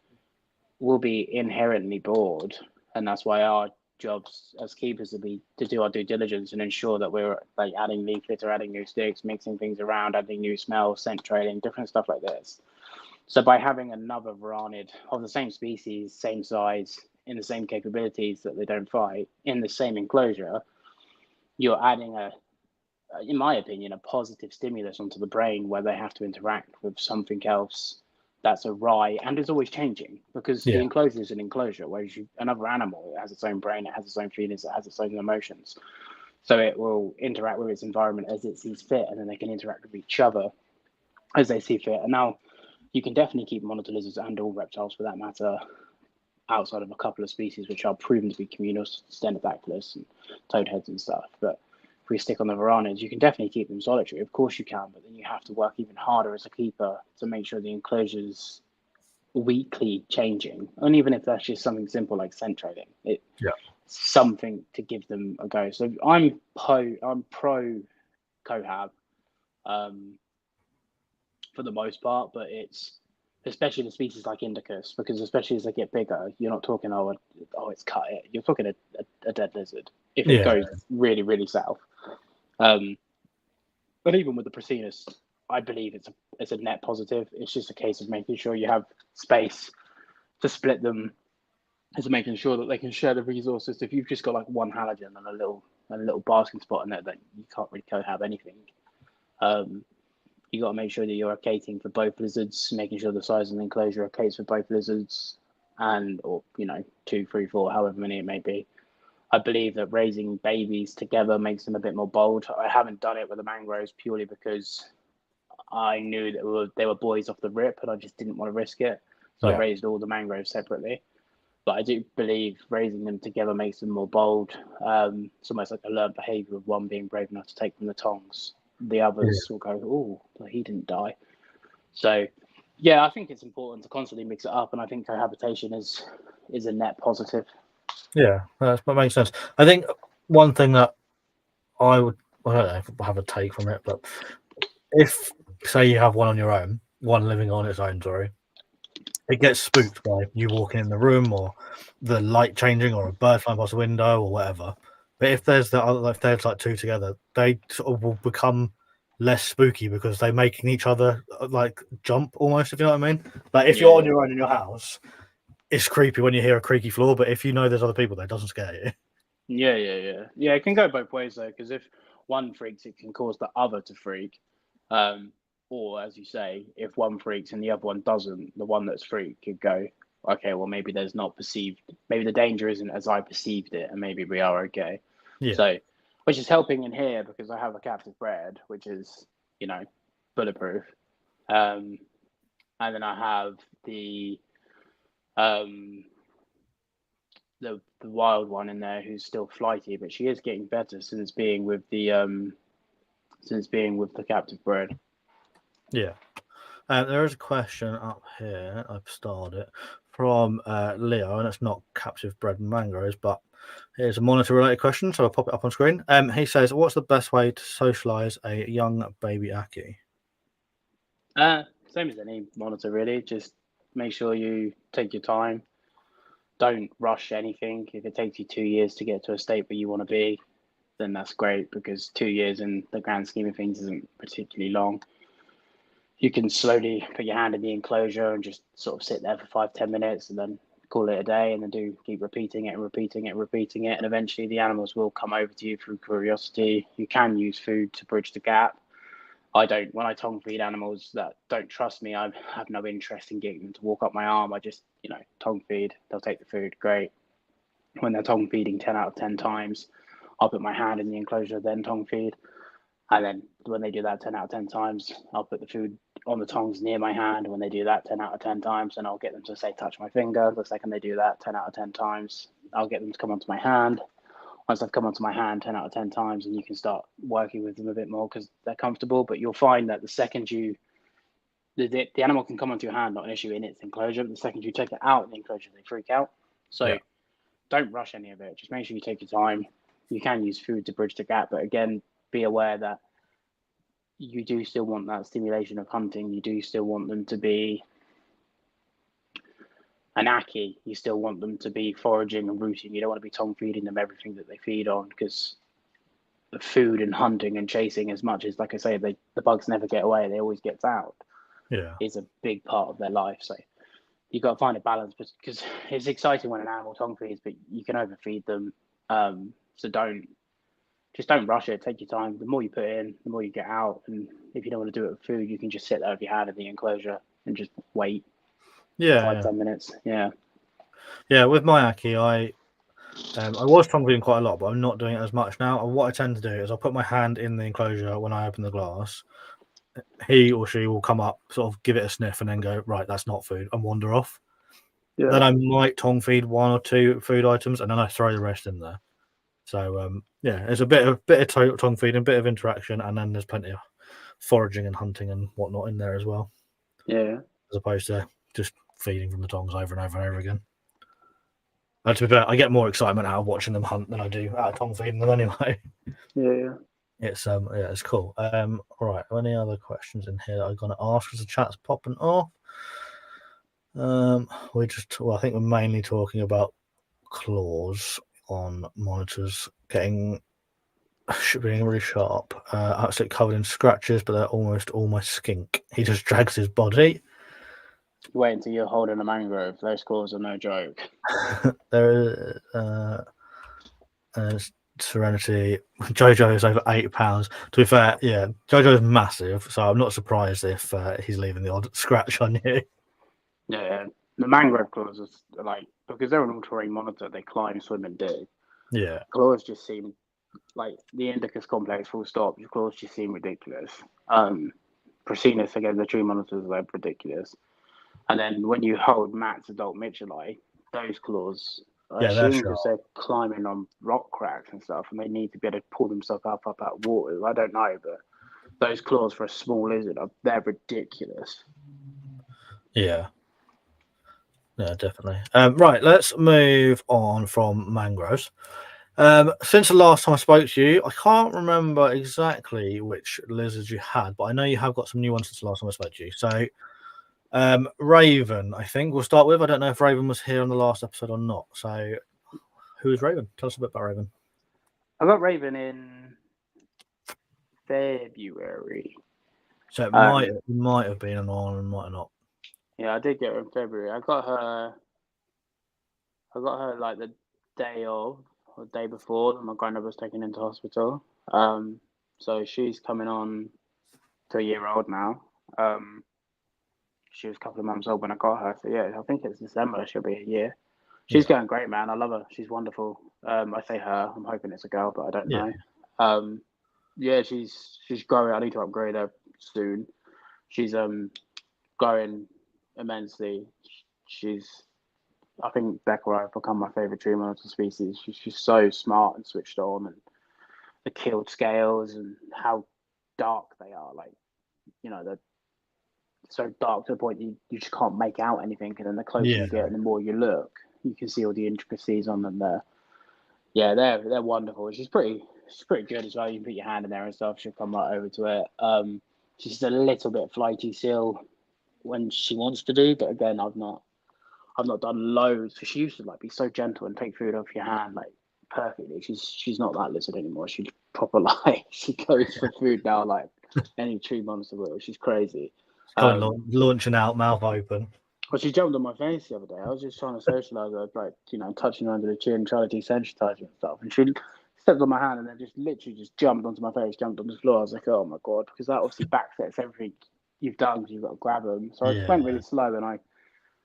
will be inherently bored. And that's why our jobs as keepers will be to do our due diligence and ensure that we're like adding leaf litter, adding new sticks, mixing things around, adding new smells, scent trailing, different stuff like this. So by having another varanid of the same species, same size, in the same capabilities that they don't fight, in the same enclosure, you're adding in my opinion, a positive stimulus onto the brain where they have to interact with something else that's awry and is always changing, because the enclosure is an enclosure, whereas another animal, it has its own brain, it has its own feelings, it has its own emotions. So it will interact with its environment as it sees fit, and then they can interact with each other as they see fit. And now you can definitely keep monitor lizards and all reptiles for that matter outside of a couple of species which are proven to be communal, Stenodactylus and toadheads and stuff. But if we stick on the varanids, you can definitely keep them solitary. Of course you can, but then you have to work even harder as a keeper to make sure the enclosure's weekly changing. And even if that's just something simple like scent trading, it's something to give them a go. So I'm pro cohab for the most part, but it's especially the species like Indicus, because especially as they get bigger, you're not talking it's cut it. You're talking a dead lizard if it goes really, really south. But even with the Prasinus, I believe it's a net positive. It's just a case of making sure you have space to split them, and to making sure that they can share the resources. If you've just got like one halogen and a little basking spot in there, then you can't really cohab anything. You got to make sure that you're cating for both lizards, making sure the size of the enclosure cates for both lizards, or 2, 3, 4, however many it may be. I believe that raising babies together makes them a bit more bold. I haven't done it with the mangroves purely because I knew that they were boys off the rip, and I just didn't want to risk it. So I raised all the mangroves separately. But I do believe raising them together makes them more bold. It's almost like a learned behavior of one being brave enough to take from the tongs. The others will go, oh, he didn't die. So, yeah, I think it's important to constantly mix it up, and I think cohabitation is a net positive. Yeah, that makes sense. I think one thing that I don't know if I have a take from it, but if, say, you have one on your own, one living on its own, it gets spooked by you walking in the room or the light changing or a bird flying past the window or whatever. But if there's like two together, they sort of will become less spooky because they're making each other like jump almost, if you know what I mean. Like if you're on your own in your house, it's creepy when you hear a creaky floor, but if you know there's other people there, it doesn't scare you. Yeah, it can go both ways though, because if one freaks, it can cause the other to freak. Or as you say, if one freaks and the other one doesn't, the one that's freaked could go, okay, well, maybe there's not perceived, maybe the danger isn't as I perceived it, and maybe we are okay. So, which is helping in here because I have a captive bred, which is, bulletproof. And then I have the the wild one in there who's still flighty, but she is getting better since being with the captive bred. Yeah. There is a question up here. I've starred it from Leo, and it's not captive bred mangroves, but here's a monitor related question, so I'll pop it up on screen. He says, "What's the best way to socialize a young baby Aki?" Same as any monitor, really. Just make sure you take your time. Don't rush anything. If it takes you 2 years to get to a state where you want to be, then that's great, because 2 years in the grand scheme of things isn't particularly long. You can slowly put your hand in the enclosure and just sort of sit there for 5-10 minutes and then call it a day, and then keep repeating it and repeating it and repeating it. And eventually the animals will come over to you through curiosity. You can use food to bridge the gap. When I tongue feed animals that don't trust me, I have no interest in getting them to walk up my arm. I just, tongue feed. They'll take the food. Great. When they're tongue feeding 10 out of 10 times, I'll put my hand in the enclosure, then tongue feed. And then when they do that 10 out of 10 times, I'll put the food on the tongs near my hand. When they do that 10 out of 10 times, and I'll get them to say, touch my finger. The second they do that 10 out of 10 times, I'll get them to come onto my hand. Once they've come onto my hand 10 out of 10 times, and you can start working with them a bit more because they're comfortable. But you'll find that the second the animal can come onto your hand, not an issue in its enclosure. But the second you take it out of the enclosure, they freak out. So don't rush any of it. Just make sure you take your time. You can use food to bridge the gap, but again, be aware that you do still want that stimulation of hunting. You do still want them to be an Aki. You still want them to be foraging and rooting. You don't want to be tongue feeding them everything that they feed on, because the food and hunting and chasing, as much as, like I say, the bugs never get away, they always get out. Yeah. Is a big part of their life. So you've got to find a balance, because it's exciting when an animal tongue feeds, but you can overfeed them. So don't rush it. Take your time. The more you put in, the more you get out. And if you don't want to do it with food, you can just sit there with your hand in the enclosure and just wait. Yeah. 5-10 minutes. Yeah. Yeah. With my Aki, I was tongue feeding quite a lot, but I'm not doing it as much now. And what I tend to do is I'll put my hand in the enclosure when I open the glass. He or she will come up, sort of give it a sniff, and then go, right, that's not food, and wander off. Yeah. Then I might tongue feed 1 or 2 food items, and then I throw the rest in there. So it's a bit of tongue feeding, a bit of interaction, and then there's plenty of foraging and hunting and whatnot in there as well. Yeah. As opposed to just feeding from the tongs over and over and over again. To be fair, I get more excitement out of watching them hunt than I do out of tongue feeding them anyway. Yeah. It's cool. All right. Any other questions in here that I'm gonna ask as the chat's popping off? I think we're mainly talking about claws on monitors being really sharp. Absolutely covered in scratches, but they're almost all my skink. He just drags his body. Wait until you're holding a mangrove. Those claws are no joke. There is Serenity. Jojo is over £8. To be fair, yeah, Jojo is massive, so I'm not surprised if he's leaving the odd scratch on you. Yeah. The mangrove claws are like, because they're an all-terrain monitor, they climb, swim, and dig. Yeah. Claws just seem like the Indicus complex, full stop. Your claws just seem ridiculous. Prasinus, again, the tree monitors, they're ridiculous. And then when you hold Matt's adult Mitchellite, those claws, I Yeah, they're assume sharp. because they're climbing on rock cracks and stuff, and they need to be able to pull themselves up out of water. I don't know, but those claws for a small lizard, they're ridiculous. Yeah. Yeah, definitely. Right, let's move on from mangroves. Since the last time I spoke to you, I can't remember exactly which lizards you had, but I know you have got some new ones since the last time I spoke to you. So, Raven, I think we'll start with. I don't know if Raven was here on the last episode or not. So, who is Raven? Tell us a bit about Raven. I got Raven in February. So it might have been on and might have not. Yeah, I did get her in February. I got her like the day of or the day before that my granddad was taken into hospital. So she's coming on to a year old now. She was a couple of months old when I got her. So yeah, I think it's December. She'll be a year. She's going great, man. I love her. She's wonderful. I say her. I'm hoping it's a girl, but I don't know. Yeah, she's growing. I need to upgrade her soon. She's growing immensely. She's I think Becca have become my favourite tree monitor species. She's just so smart and switched on, and the killed scales and how dark they are. Like, they're so dark to the point you just can't make out anything. And then the closer Yeah, you get, and the more you look, you can see all the intricacies on them there. Yeah, they're wonderful. She's pretty good as well. You can put your hand in there and stuff. She'll come right over to it. She's a little bit flighty still when she wants to do, but again, I've not done loads because she used to be so gentle and take food off your hand perfectly. She's not that lizard anymore. She's proper she goes for food now like any tree monster will. She's crazy. Launching out, mouth open. Well, she jumped on my face the other day. I was just trying to socialise her, touching her under the chin, trying to desensitise her and stuff. And she stepped on my hand and then just literally just jumped onto my face, jumped on the floor. I was like, oh my God, because that obviously backsets everything you've done because you've got to grab them. So I just went really slow and I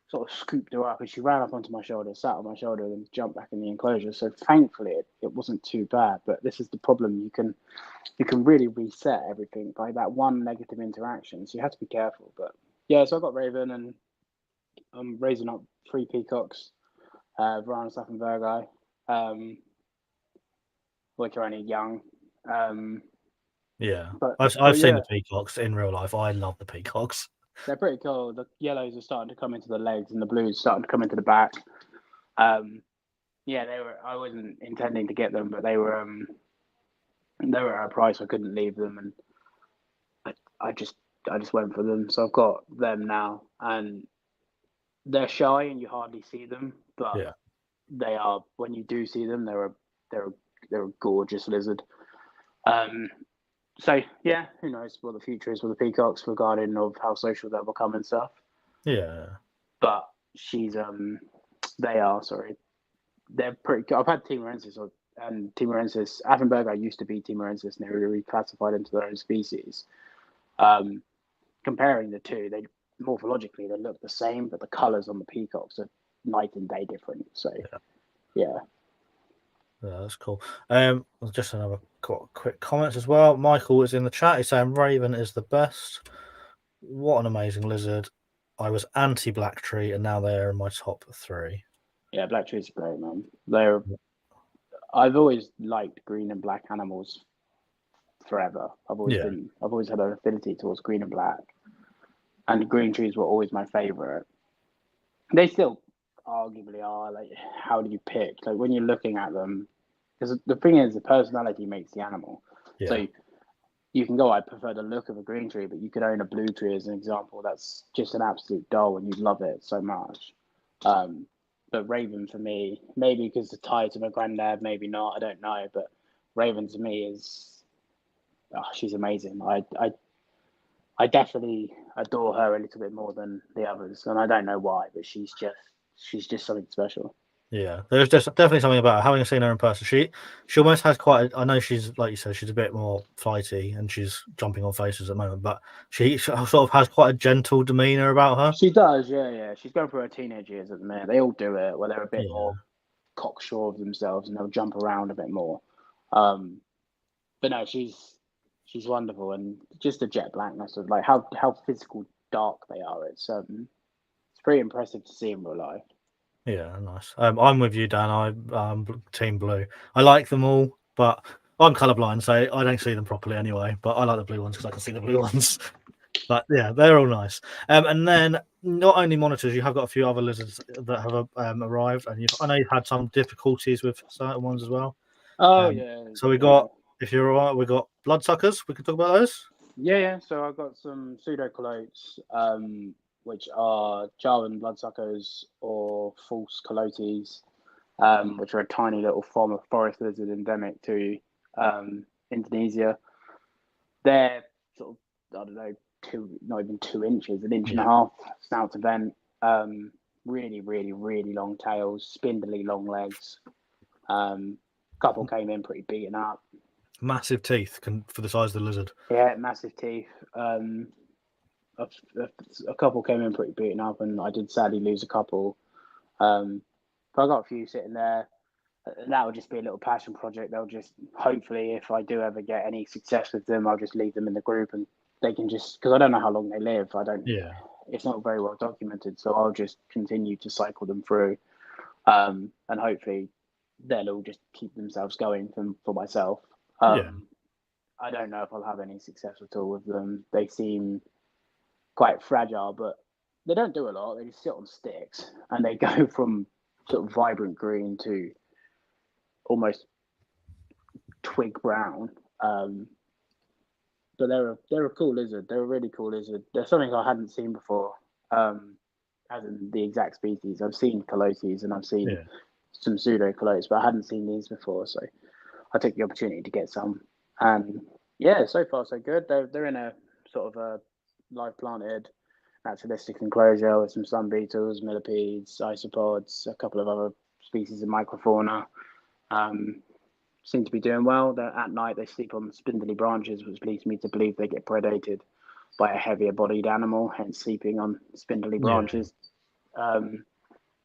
sort of scooped her up and she ran up onto my shoulder, sat on my shoulder and jumped back in the enclosure. So thankfully it wasn't too bad. But this is the problem. You can really reset everything by that one negative interaction. So you have to be careful. But yeah, so I got Raven and I'm raising up 3 peacocks, Varanus and Virgo, which are only young. I've seen the peacocks in real life. I love the peacocks. They're pretty cool. The yellows are starting to come into the legs, and the blues starting to come into the back. They were. I wasn't intending to get them, but they were at a price I couldn't leave them, and I just went for them. So I've got them now, and they're shy and you hardly see them, but they are. When you do see them, they're a gorgeous lizard. So yeah, who knows what the future is with the peacocks regarding of how social they'll become and stuff. Yeah, but they're pretty. I've had Timorensis and Timorensis. Affenberger used to be Timorensis, and they were reclassified into their own species. Comparing the two, they morphologically they look the same, but the colours on the peacocks are night and day different. So, yeah. Yeah, that's cool. Just another quick comments as well. Michael is in the chat. He's saying Raven is the best. What an amazing lizard. I was anti Black Tree, and now they're in my top 3. Yeah, Black Tree's great, man. I've always liked green and black animals forever. I've always had an affinity towards green and black, and green trees were always my favourite. They still arguably are. Like, how do you pick? Like, when you're looking at them, because the thing is, the personality makes the animal. Yeah. So you can go, I prefer the look of a green tree, but you could own a blue tree as an example. That's just an absolute doll, and you love it so much. But Raven for me, maybe because the tie to my granddad, maybe not. I don't know, but Raven to me is, she's amazing. I definitely adore her a little bit more than the others, and I don't know why, but she's just something special. Yeah, there's just definitely something about her. Having seen her in person, she almost has quite. I know she's, like you said, she's a bit more flighty and she's jumping on faces at the moment, but she sort of has quite a gentle demeanor about her. She does, yeah. She's going through her teenage years at the minute. They all do it, where they're a bit more cocksure of themselves and they'll jump around a bit more. But no, she's wonderful, and just the jet blackness of how physical dark they are. It's pretty impressive to see in real life. Yeah, nice. I'm with you, Dan. I'm team blue. I like them all, but I'm colourblind, so I don't see them properly anyway. But I like the blue ones because I can see the blue ones. But yeah, they're all nice. And then not only monitors, you have got a few other lizards that have arrived, and I know you've had some difficulties with certain ones as well. Oh yeah. So we got, if you're all right, we got bloodsuckers. We can talk about those. Yeah. So I've got some pseudocolotes, which are Javan bloodsuckers or false colotes, which are a tiny little form of forest lizard endemic to Indonesia. They're sort of, I don't know, not even 2 inches, an inch and a half snout to vent. Really, really, really long tails, spindly long legs. Couple came in pretty beaten up. Massive teeth for the size of the lizard. Yeah, massive teeth. A couple came in pretty beaten up, and I did sadly lose a couple. But I got a few sitting there. That will just be a little passion project. They'll just, hopefully, if I do ever get any success with them, I'll just leave them in the group and they can just, because I don't know how long they live. It's not very well documented, so I'll just continue to cycle them through. and hopefully they'll all just keep themselves going for myself. Yeah. I don't know if I'll have any success at all with them. They seem quite fragile, but they don't do a lot. They just sit on sticks and they go from sort of vibrant green to almost twig brown. But they're a cool lizard. They're a really cool lizard. They're something I hadn't seen before. As in the exact species. I've seen calotes and I've seen some pseudo calotes, but I hadn't seen these before. So I took the opportunity to get some. And yeah, so far so good. They're in a sort of a live planted naturalistic enclosure with some sun beetles, millipedes, isopods, a couple of other species of microfauna. Seem to be doing well. At night they sleep on spindly branches, which leads me to believe they get predated by a heavier bodied animal, hence sleeping on spindly branches,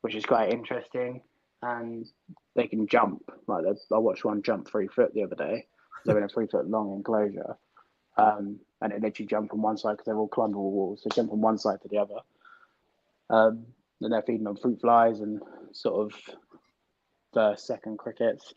which is quite interesting. And they can jump. Like I watched one jump 3 foot the other day. They're in a 3 foot long enclosure. And they literally jump from one side because they're all climbable walls. They jump from one side to the other. And they're feeding on fruit flies and sort of first, second crickets.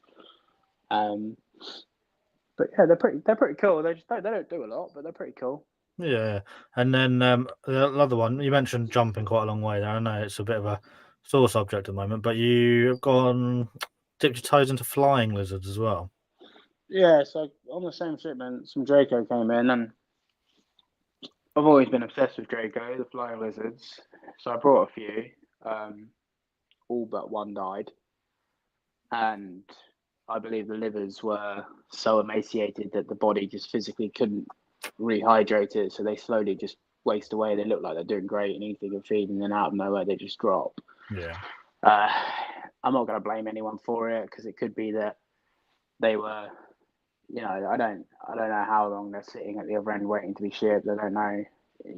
But yeah, they're pretty cool. They don't do a lot, but they're pretty cool. Yeah, and then the other one you mentioned jumping quite a long way there. I know it's a bit of a sore subject at the moment, but you've dipped your toes into flying lizards as well. Yeah, so on the same shipment, some Draco came in, and I've always been obsessed with Draco, the flying lizards. So I brought a few. All but one died, and I believe the livers were so emaciated that the body just physically couldn't rehydrate it, so they slowly just waste away. They look like they're doing great and eating and feeding, and out of nowhere they just drop. Yeah. I'm not going to blame anyone for it because it could be that they were, I don't know how long they're sitting at the other end waiting to be shipped. I don't know.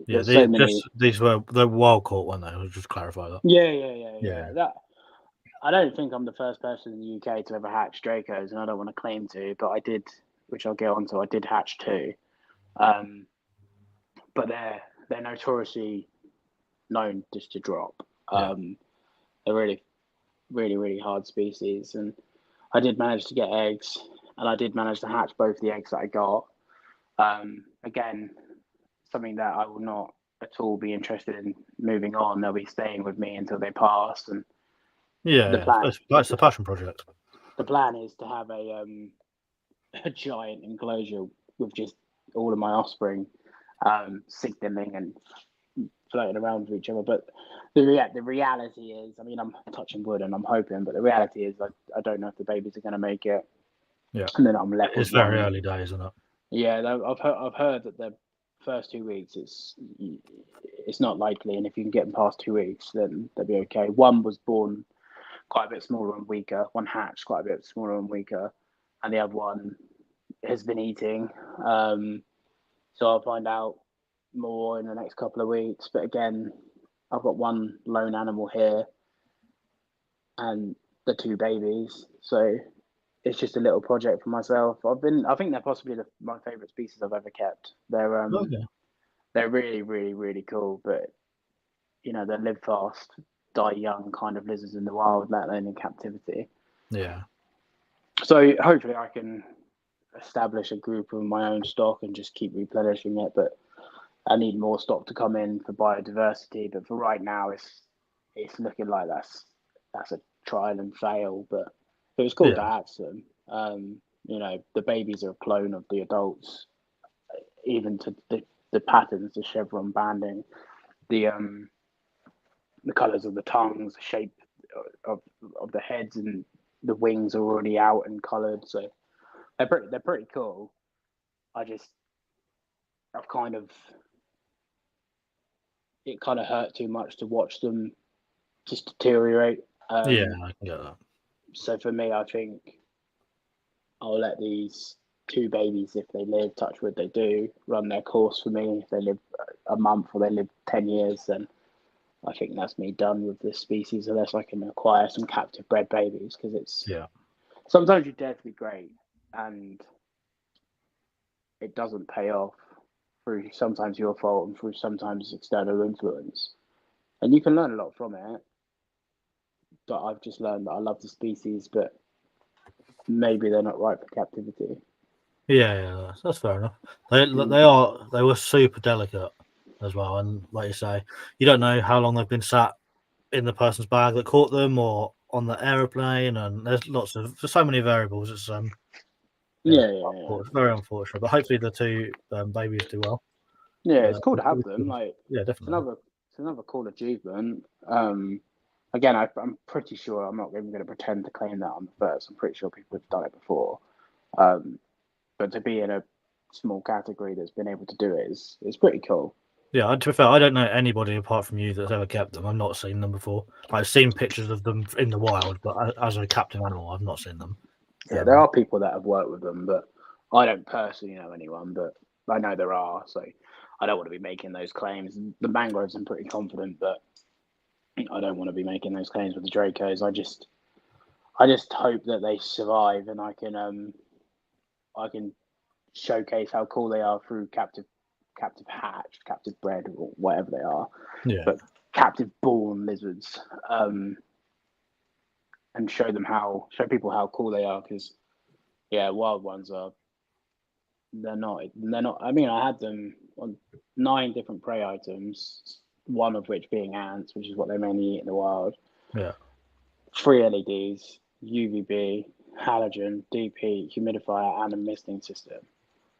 Yeah, There's so many. these were the wild caught one though. I'll just clarify that. Yeah. That I don't think I'm the first person in the UK to ever hatch Dracos, and I don't want to claim to, but I did, which I'll get onto. I did hatch two, but they're notoriously known just to drop. They're really, really, really hard species, and I did manage to get eggs, and I did manage to hatch both the eggs that I got. Again, something that I will not at all be interested in moving on. They'll be staying with me until they pass, and the plan that's the passion project. The plan is to have a giant enclosure with just all of my offspring signaling and floating around with each other. But the reality is, I mean, I'm touching wood and I'm hoping, but the reality is I don't know if the babies are going to make it. Yeah, and then I'm left it's with very one. early days, isn't it? Yeah, I've heard that the first 2 weeks it's not likely, and if you can get them past 2 weeks, then they'll be okay. One was born quite a bit smaller and weaker. One hatched quite a bit smaller and weaker, and the other one has been eating. So I'll find out more in the next couple of weeks. But again, I've got one lone animal here and the two babies. So it's just a little project for myself. I think they're possibly my favorite species I've ever kept. They're really, really, really cool. But they live fast, die young kind of lizards in the wild, let alone in captivity. Yeah. So hopefully I can establish a group of my own stock and just keep replenishing it. But I need more stock to come in for biodiversity. But for right now, it's looking like that's a trial and fail. But it was cool to hatch them. The babies are a clone of the adults, even to the patterns, the chevron banding, the colours of the tongues, the shape of the heads, and the wings are already out and coloured. So they're pretty cool. I've kind of it kind of hurt too much to watch them just deteriorate. I can get that. So for me, I think I'll let these two babies, if they live, touch wood, they do, run their course for me. If they live a month or they live 10 years, then I think that's me done with this species, unless I can acquire some captive bred babies, because sometimes you dare to be great and it doesn't pay off through sometimes your fault and through sometimes external influence. And you can learn a lot from it, that I've just learned that I love the species, but maybe they're not right for captivity. Yeah, that's fair enough. They were super delicate as well, and like you say, you don't know how long they've been sat in the person's bag that caught them, or on the aeroplane, and there's so many variables. It's it's very unfortunate, but hopefully the two babies do well. Yeah, it's cool to have them. Like, yeah, definitely. It's another cool achievement. Again, I'm pretty sure I'm not even going to pretend to claim that I'm the first. I'm pretty sure people have done it before. But to be in a small category that's been able to do it is pretty cool. Yeah, to be fair, I don't know anybody apart from you that's ever kept them. I've not seen them before. I've seen pictures of them in the wild, but as a captive animal, I've not seen them. Yeah, there are people that have worked with them, but I don't personally know anyone, but I know there are. So I don't want to be making those claims. The mangroves, I'm pretty confident, but I don't want to be making those claims with the Dracos. I just hope that they survive, and I can showcase how cool they are through captive hatch, captive bred, or whatever they are. Yeah. But captive born lizards, and show people how cool they are, because wild ones are. They're not. I mean, I had them on 9 different prey items, one of which being ants, which is what they mainly eat in the wild. Yeah. 3 LEDs, UVB, halogen, DP, humidifier, and a misting system.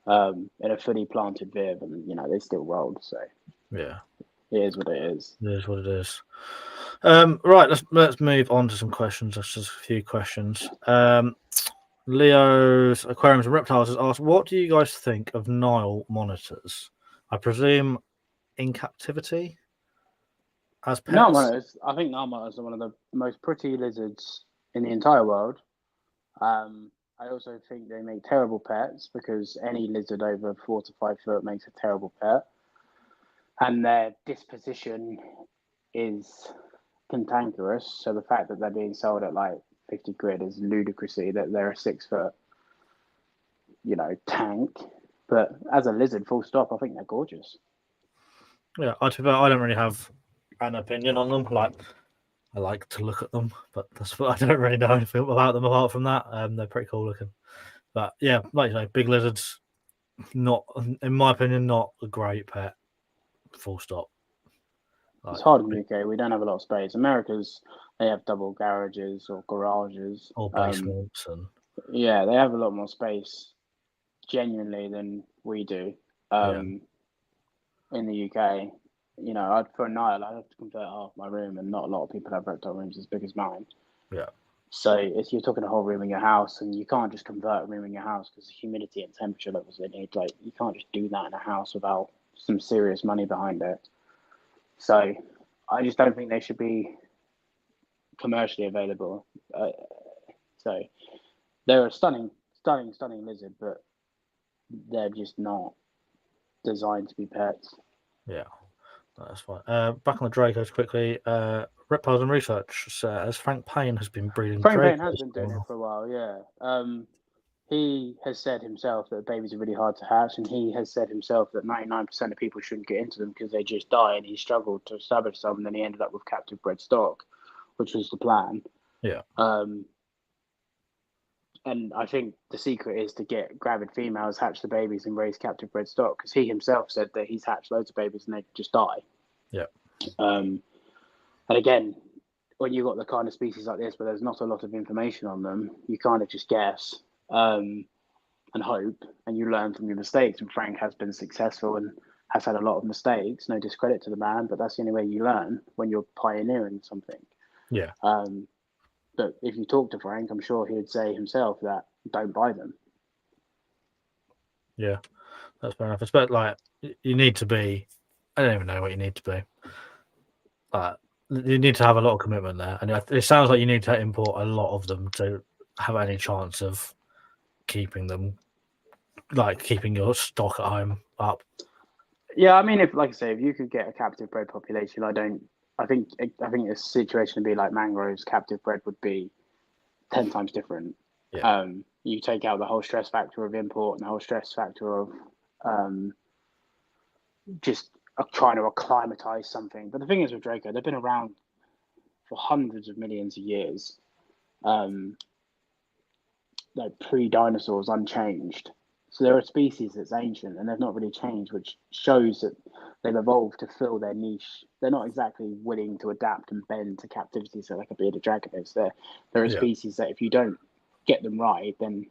In a fully planted viv, and they still rolled. So yeah, it is what it is. It is what it is. Right, let's move on to some questions. Just a few questions. Leo's Aquariums and Reptiles has asked, what do you guys think of Nile monitors? I presume in captivity as pets? Nile monitors, I think Nile monitors are one of the most pretty lizards in the entire world. I also think they make terrible pets, because any lizard over 4 to 5 foot makes a terrible pet. And their disposition is cantankerous. So the fact that they're being sold at like 50 quid is ludicrousy, that they're a 6 foot, tank. But as a lizard, full stop, I think they're gorgeous. Yeah, I don't really have an opinion on them. Like, I like to look at them, but I don't really know anything about them apart from that. They're pretty cool looking. But yeah, like you say, big lizards, not, in my opinion, not a great pet. Full stop. It's hard in the UK. We don't have a lot of space. America's, they have double garages or garages. Or basements they have a lot more space, genuinely, than we do. In the UK, for a Nile, I'd have to convert half my room, and not a lot of people have reptile rooms as big as mine. Yeah. So if you're talking a whole room in your house, and you can't just convert a room in your house because the humidity and temperature levels they need, like, you can't just do that in a house without some serious money behind it. So I just don't think they should be commercially available. So they're a stunning lizard, but they're just not designed to be pets. Yeah, that's fine. Back on the Dracos quickly. Reptiles and Research says Frank Payne has been breeding Frank Dracos. Payne has been doing it for a while, yeah. He has said himself that babies are really hard to hatch, and he has said himself that 99% of people shouldn't get into them because they just die, and he struggled to establish some, and then he ended up with captive bred stock, which was the plan. Yeah. And I think the secret is to get gravid females, hatch the babies, and raise captive bred stock, because he himself said that he's hatched loads of babies and they just die. Yeah. And again, when you've got the kind of species like this where there's not a lot of information on them, you kind of just guess and hope, and you learn from your mistakes. And Frank has been successful and has had a lot of mistakes. No discredit to the man, but that's the only way you learn, when you're pioneering something. Yeah. But if you talk to Frank, I'm sure he'd say himself that don't buy them. Yeah, that's fair enough. It's about, like, you need to be, I don't even know what you need to be. You need to have a lot of commitment there. And it sounds like you need to import a lot of them to have any chance of keeping them, like keeping your stock at home up. Yeah, I mean, if you could get a captive bred population, I think the situation would be like mangroves. Captive bred would be 10 times different. Yeah. You take out the whole stress factor of import and the whole stress factor of just trying to acclimatize something. But the thing is with Draco, they've been around for hundreds of millions of years, like pre-dinosaurs, unchanged. So they're a species that's ancient and they've not really changed, which shows that they've evolved to fill their niche. They're not exactly willing to adapt and bend to captivity, so like a bearded dragon is. They're a species that if you don't get them right, then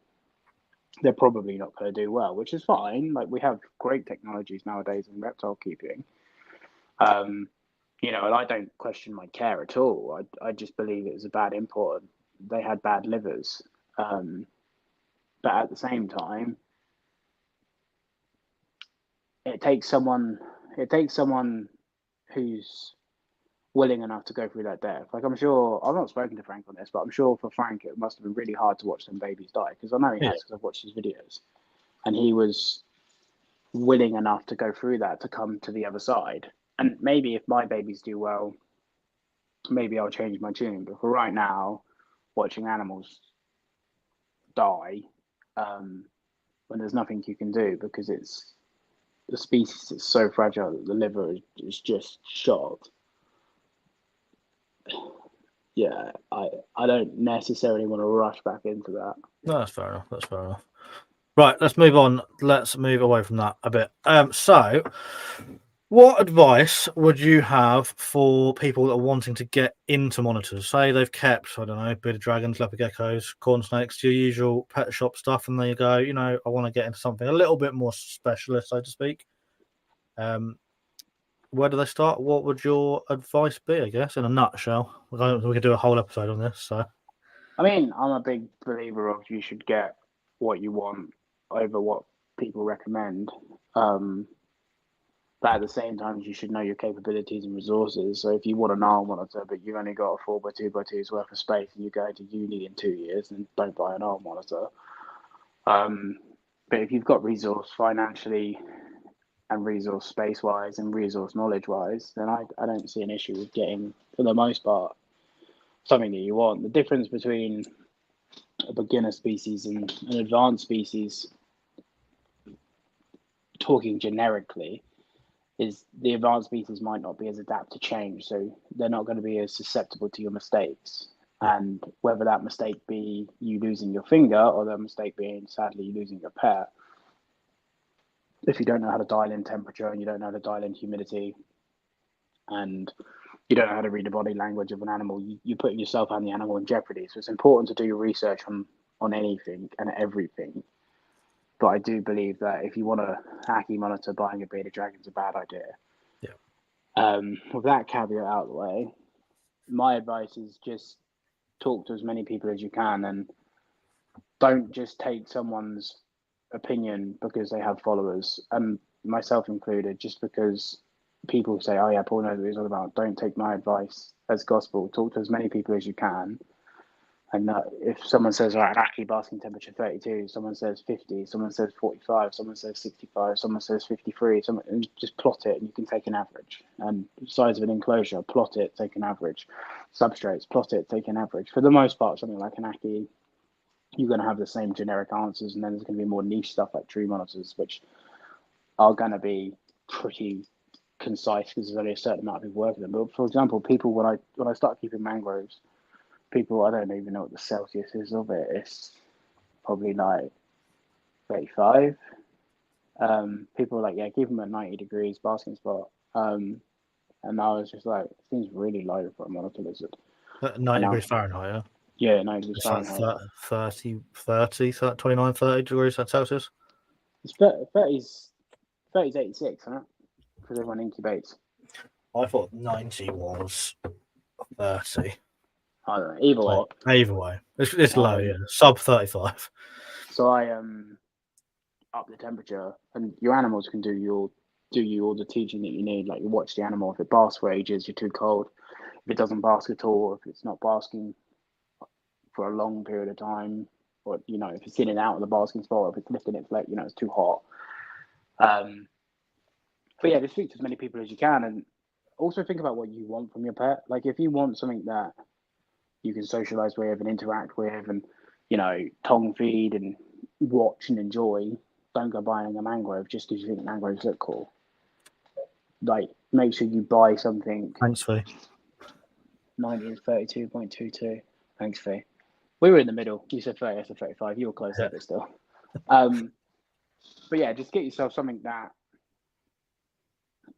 they're probably not going to do well, which is fine. Like, we have great technologies nowadays in reptile keeping. And I don't question my care at all. I just believe it was a bad import. They had bad livers. But at the same time, it takes someone who's willing enough to go through that death. Like, I'm sure, I've not spoken to Frank on this, but I'm sure for Frank it must have been really hard to watch them babies die, because I know he has, because I've watched his videos, and he was willing enough to go through that to come to the other side. And maybe if my babies do well, maybe I'll change my tune. But for right now, watching animals die, when there's nothing you can do, because it's the species is so fragile that the liver is just shot. Yeah, I don't necessarily want to rush back into that. No, that's fair enough. That's fair enough. Right, let's move on. Let's move away from that a bit. So, what advice would you have for people that are wanting to get into monitors? Say they've kept, I don't know, bearded dragons, leopard geckos, corn snakes, your usual pet shop stuff, and they go, I want to get into something a little bit more specialist, so to speak. Where do they start? What would your advice be, I guess, in a nutshell? We could do a whole episode on this. So, I mean, I'm a big believer of you should get what you want over what people recommend. But at the same time, you should know your capabilities and resources. So if you want an arm monitor, but you've only got a 4x2x2's worth of space and you go to uni in 2 years, then don't buy an arm monitor. But if you've got resource financially and resource space-wise and resource knowledge-wise, then I don't see an issue with getting, for the most part, something that you want. The difference between a beginner species and an advanced species, talking generically, is the advanced species might not be as adapt to change, so they're not going to be as susceptible to your mistakes. And whether that mistake be you losing your finger or that mistake being, sadly, you losing your pet, if you don't know how to dial in temperature and you don't know how to dial in humidity and you don't know how to read the body language of an animal, you're putting yourself and the animal in jeopardy. So it's important to do your research on anything and everything. But I do believe that if you want a hacky monitor, buying a bearded dragon is a bad idea. Yeah. With that caveat out of the way, my advice is just talk to as many people as you can, and don't just take someone's opinion because they have followers, and myself included. Just because people say, "Oh yeah, Paul knows what he's all about," don't take my advice as gospel. Talk to as many people as you can. And if someone says, right, hacky basking temperature 32, someone says 50, someone says 45, someone says 65, someone says 53, and just plot it and you can take an average. And size of an enclosure, plot it, take an average. Substrates, plot it, take an average. For the most part, something like an hacky, you're going to have the same generic answers, and then there's going to be more niche stuff like tree monitors, which are going to be pretty concise because there's only a certain amount of people working them. But for example, people, when I start keeping mangroves, people, I don't even know what the Celsius is of it. It's probably like 35. People are like, yeah, keep them at 90 degrees, basking spot. And I was just like, it seems really low for a monitor lizard. 90 degrees Fahrenheit, yeah? Yeah, 90 degrees it's Fahrenheit. like 30, 29, 30 degrees Celsius. It's 30's 86, isn't it? Because everyone incubates. I thought 90 was 30. I don't know. Either way, it's low, yeah. Sub 35. So I up the temperature, and your animals can do you all the teaching that you need. Like, you watch the animal. If it basks for ages, you're too cold. If it doesn't bask at all, or if it's not basking for a long period of time, or if it's in and out of the basking spot, or if it's lifting its leg, it's too hot. But yeah, just speak to as many people as you can, and also think about what you want from your pet. Like, if you want something that you can socialize with and interact with, and tongue feed and watch and enjoy, don't go buying a mangrove just because you think mangroves look cool. Like, make sure you buy something. Thanks, Fee. 90 is 32.22. Thanks, Fee. We were in the middle. You said 30, I said 35. You were closer, but still. But yeah, just get yourself something that,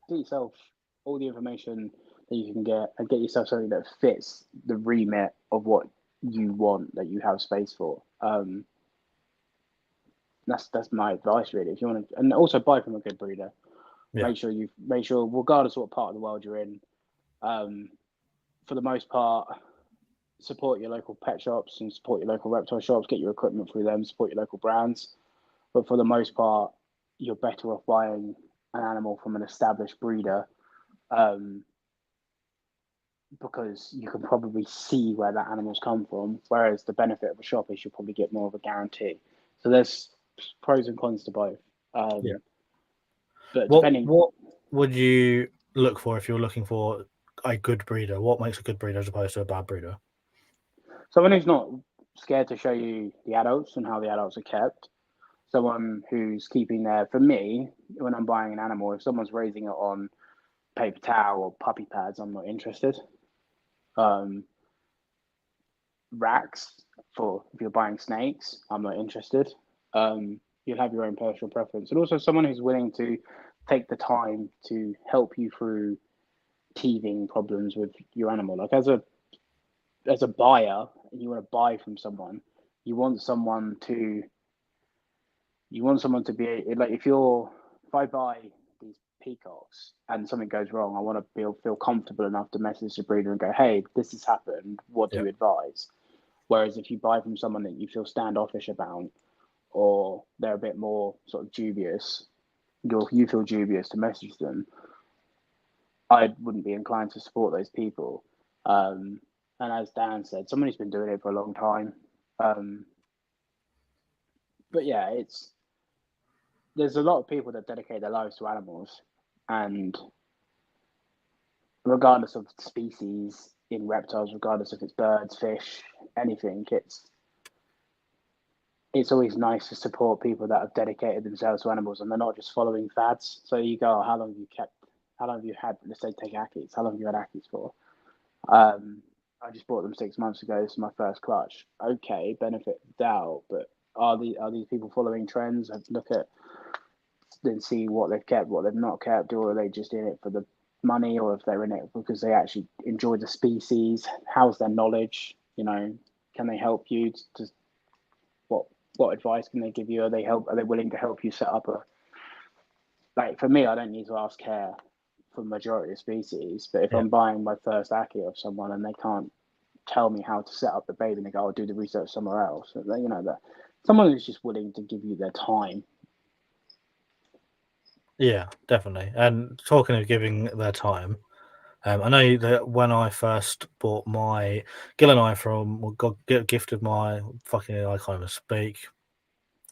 get yourself all the information that you can get, and get yourself something that fits the remit of what you want, that you have space for. That's my advice, really. If you want to, and also buy from a good breeder. Yeah. Make sure, regardless of what part of the world you're in, for the most part, support your local pet shops and support your local reptile shops. Get your equipment through them. Support your local brands. But for the most part, you're better off buying an animal from an established breeder, because you can probably see where that animal's come from. Whereas the benefit of a shop is you'll probably get more of a guarantee. So there's pros and cons to both. Yeah. But what would you look for if you're looking for a good breeder? What makes a good breeder as opposed to a bad breeder? Someone who's not scared to show you the adults and how the adults are kept. Someone who's keeping there. For me, when I'm buying an animal, if someone's raising it on paper towel or puppy pads, I'm not interested. Racks, for if you're buying snakes, I'm not interested. You'll have your own personal preference, and also someone who's willing to take the time to help you through teething problems with your animal. Like as a buyer, and you want to buy from someone, you want someone to be like, if I buy these peacocks and something goes wrong, I want to feel comfortable enough to message the breeder and go, hey, this has happened, what do you advise? Whereas if you buy from someone that you feel standoffish about, or they're a bit more sort of dubious, you feel dubious to message them, I wouldn't be inclined to support those people. And as Dan said, someone who's been doing it for a long time. But yeah, there's a lot of people that dedicate their lives to animals, and regardless of species in reptiles, regardless if it's birds, fish, anything, it's always nice to support people that have dedicated themselves to animals and they're not just following fads. So you go, how long have you had, let's say, take Ackies, how long have you had Ackies for? I just bought them 6 months ago. This is my first clutch. Okay, benefit of doubt, but are these people following trends? Look at and see what they've kept, what they've not kept, or are they just in it for the money, or if they're in it because they actually enjoy the species? How's their knowledge? Can they help you to what advice can they give you? Are they willing to help you set up like, for me, I don't need to ask care for the majority of species, but if I'm buying my first Aki of someone and they can't tell me how to set up the baby, and they go, I'll do the research somewhere else, that someone who's just willing to give you their time. Yeah, definitely. And talking of giving their time, I know that when I first bought my Gilleneye gifted my fucking, I can't even speak.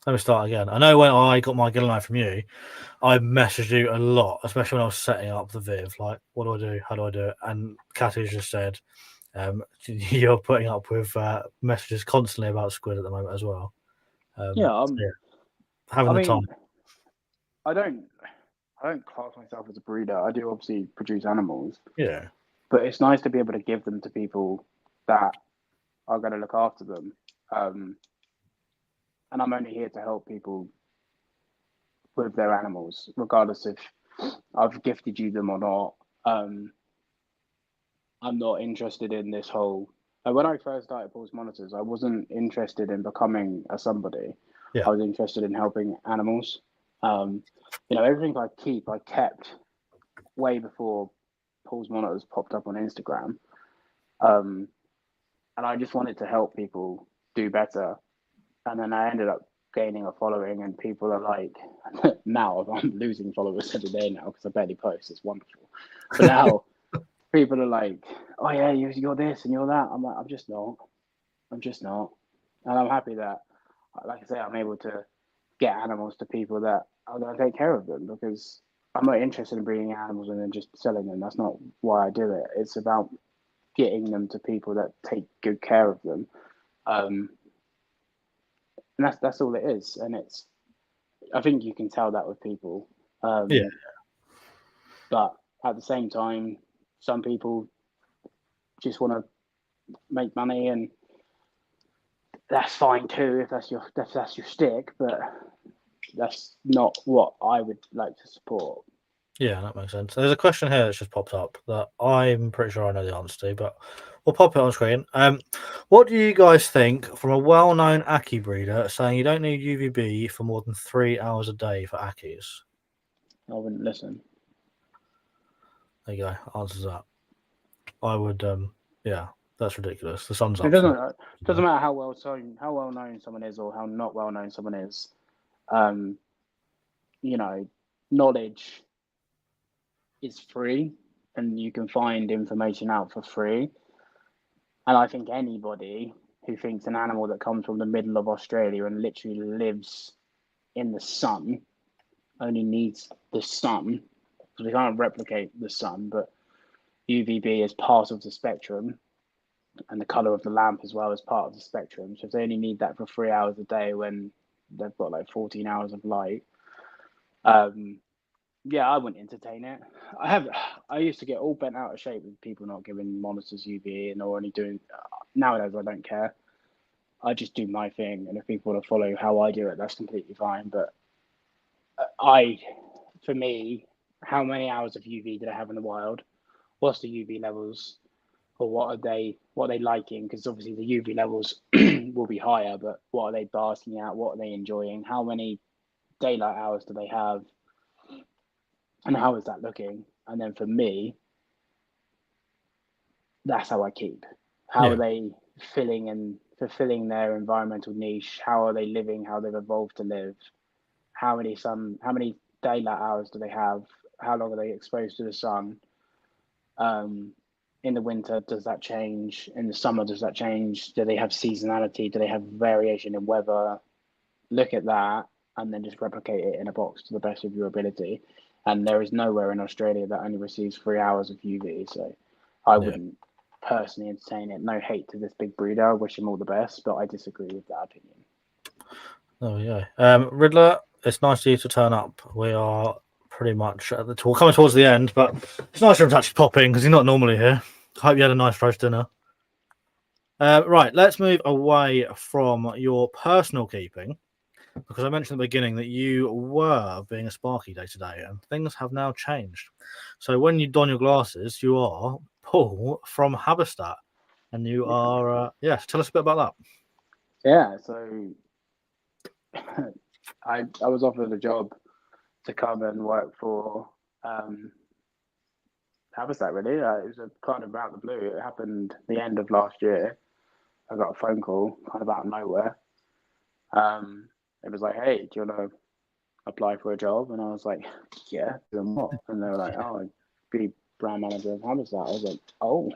Let me start again. I know when I got my Gilleneye from you, I messaged you a lot, especially when I was setting up the Viv. Like, what do I do? How do I do it? And Cathy's just said, you're putting up with messages constantly about squid at the moment as well. Having the time. I don't class myself as a breeder. I do obviously produce animals. Yeah. But it's nice to be able to give them to people that are going to look after them. And I'm only here to help people with their animals, regardless if I've gifted you them or not. I'm not interested in this whole. When I first started Pulse Monitors, I wasn't interested in becoming a somebody. Yeah. I was interested in helping animals. Everything I kept way before Pulse Monitors popped up on Instagram. And I just wanted to help people do better. And then I ended up gaining a following, and people are like, now I'm losing followers every day now because I barely post. It's wonderful. But now people are like, oh yeah, you're this and you're that. I'm like, I'm just not. And I'm happy that, like I say, I'm able to get animals to people that are going to take care of them, because I'm not interested in breeding animals and then just selling them. That's not why I do it. It's about getting them to people that take good care of them. And that's all it is. And I think you can tell that with people. But at the same time, some people just want to make money, and that's fine too if that's your stick, but that's not what I would like to support. Yeah, that makes sense. There's a question here that's just popped up that I'm pretty sure I know the answer to, but we'll pop it on screen. What do you guys think from a well-known Aki breeder saying you don't need UVB for more than 3 hours a day for Akis? I wouldn't listen. There you go. Answers that. I would. Yeah, that's ridiculous. The sun's It up. doesn't matter how well known someone is or how not well known someone is. Knowledge is free, and you can find information out for free. And I think anybody who thinks an animal that comes from the middle of Australia and literally lives in the sun only needs the sun, because we can't replicate the sun, but UVB is part of the spectrum, and the color of the lamp as well is part of the spectrum. So if they only need that for 3 hours a day when they've got like 14 hours of light, yeah, I wouldn't entertain it. I used to get all bent out of shape with people not giving monitors UV and or only doing. Nowadays, I don't care. I just do my thing, and if people want to follow how I do it, that's completely fine. But for me, how many hours of UV did I have in the wild? What's the UV levels, or what are they liking? Because obviously the UV levels will be higher, but what are they basking at? What are they enjoying? How many daylight hours do they have? And how is that looking? And then for me, that's how I keep. How are they filling and fulfilling their environmental niche? How are they living? How they've evolved to live? How many daylight hours do they have? How long are they exposed to the sun? In the winter, does that change? In the summer, does that change? Do they have seasonality? Do they have variation in weather? Look at that and then just replicate it in a box to the best of your ability. And there is nowhere in Australia that only receives 3 hours of UV. So I wouldn't personally entertain it. No hate to this big breeder. I wish him all the best, but I disagree with that opinion. Oh, yeah. Riddler, it's nice of you to turn up. We are pretty much at the tour, coming towards the end, but it's nice for him to actually pop in because he's not normally here. Hope you had a nice roast dinner. Right, let's move away from your personal keeping, because I mentioned at the beginning that you were being a Sparky day today, and things have now changed. So when you don your glasses, you are Paul from Habistat, and you are, tell us a bit about that. Yeah, so I was offered a job to come and work for Habistat, really. It was a kind of out of the blue. It happened the end of last year. I got a phone call kind of out of nowhere. It was like, hey, do you want to apply for a job? And I was like, yeah, doing what? And they were like, oh, be brand manager of Habistat. I was like, oh,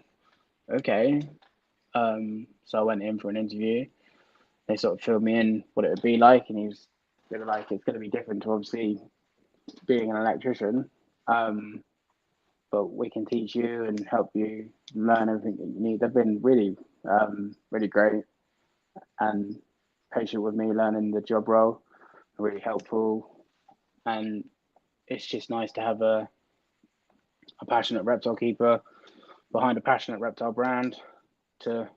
okay. So I went in for an interview. They sort of filled me in what it would be like, and they were like, it's going to be different to obviously being an electrician, but we can teach you and help you learn everything that you need. They've been really, really great and patient with me learning the job role, really helpful. And it's just nice to have a passionate reptile keeper behind a passionate reptile brand to,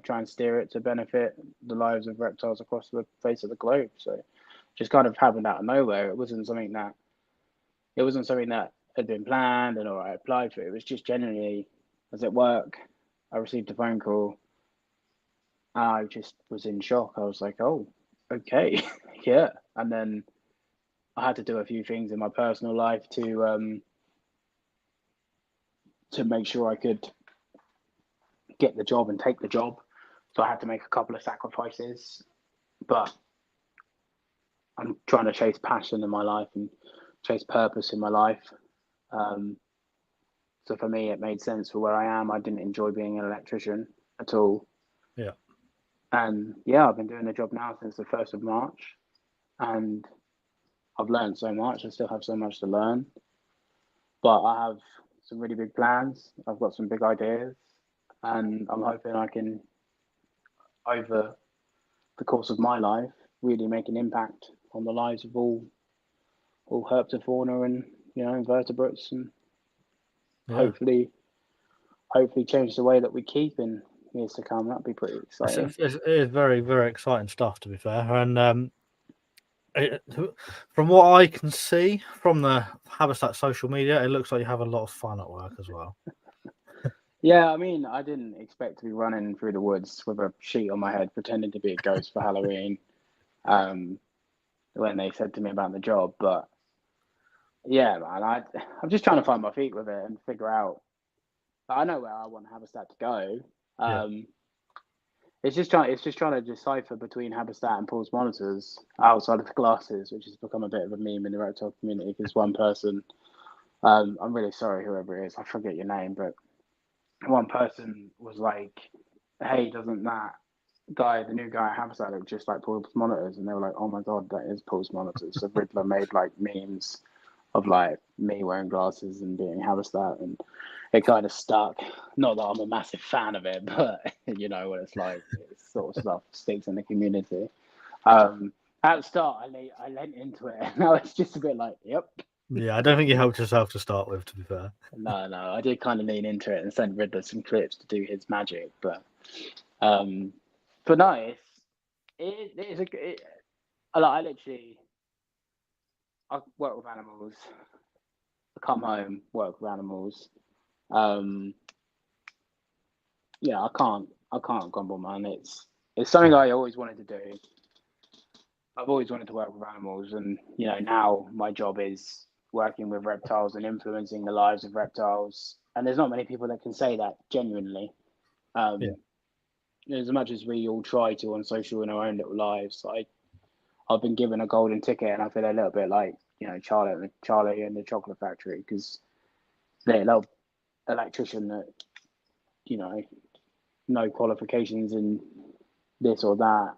try and steer it to benefit the lives of reptiles across the face of the globe. So just kind of happened out of nowhere. It wasn't something that had been planned or I applied for. It was just generally, I was at work, I received a phone call, and I just was in shock. I was like, oh, okay, yeah. And then I had to do a few things in my personal life to make sure I could get the job and take the job. So I had to make a couple of sacrifices, but I'm trying to chase passion in my life and chase purpose in my life. So for me, it made sense for where I am. I didn't enjoy being an electrician at all. Yeah. And yeah, I've been doing the job now since the 1st of March, and I've learned so much. I still have so much to learn, but I have some really big plans. I've got some big ideas, and I'm hoping I can, over the course of my life, really make an impact on the lives of all herpetofauna and invertebrates, and hopefully hopefully change the way that we keep in years to come. That'd be pretty exciting. It is very, very exciting stuff, to be fair. And from what I can see from the Habistat social media, it looks like you have a lot of fun at work as well. Yeah, I mean, I didn't expect to be running through the woods with a sheet on my head, pretending to be a ghost for Halloween. When they said to me about the job, but yeah, man, I'm just trying to find my feet with it and figure out. I know where I want Habistat to go. Yeah. It's just trying to decipher between Habistat and Paul's monitors outside of the glasses, which has become a bit of a meme in the reptile community. Because one person, I'm really sorry, whoever it is, I forget your name, but one person was like, "Hey, doesn't that guy, the new guy at Habistat, look just like Paul's monitors?" And they were like, "Oh my god, that is Paul's monitors." So Riddler made like memes of like me wearing glasses and being Habistat, and it kind of stuck. Not that I'm a massive fan of it, but you know what it's like. It's sort of stuff sticks in the community. At the start, I lent into it. Now it's just a bit like, yep. Yeah, I don't think you helped yourself to start with, to be fair. No, I did kind of lean into it and send Riddler some clips to do his magic, but no, it's I work with animals. I come home, work with animals. Yeah, I can't grumble, man. It's something I always wanted to do. I've always wanted to work with animals, and you know, now my job is working with reptiles and influencing the lives of reptiles. And there's not many people that can say that genuinely. Yeah. As much as we all try to on social in our own little lives, I've been given a golden ticket, and I feel a little bit like, you know, Charlie and the Chocolate Factory, because they're a little electrician that, you know, no qualifications in this or that,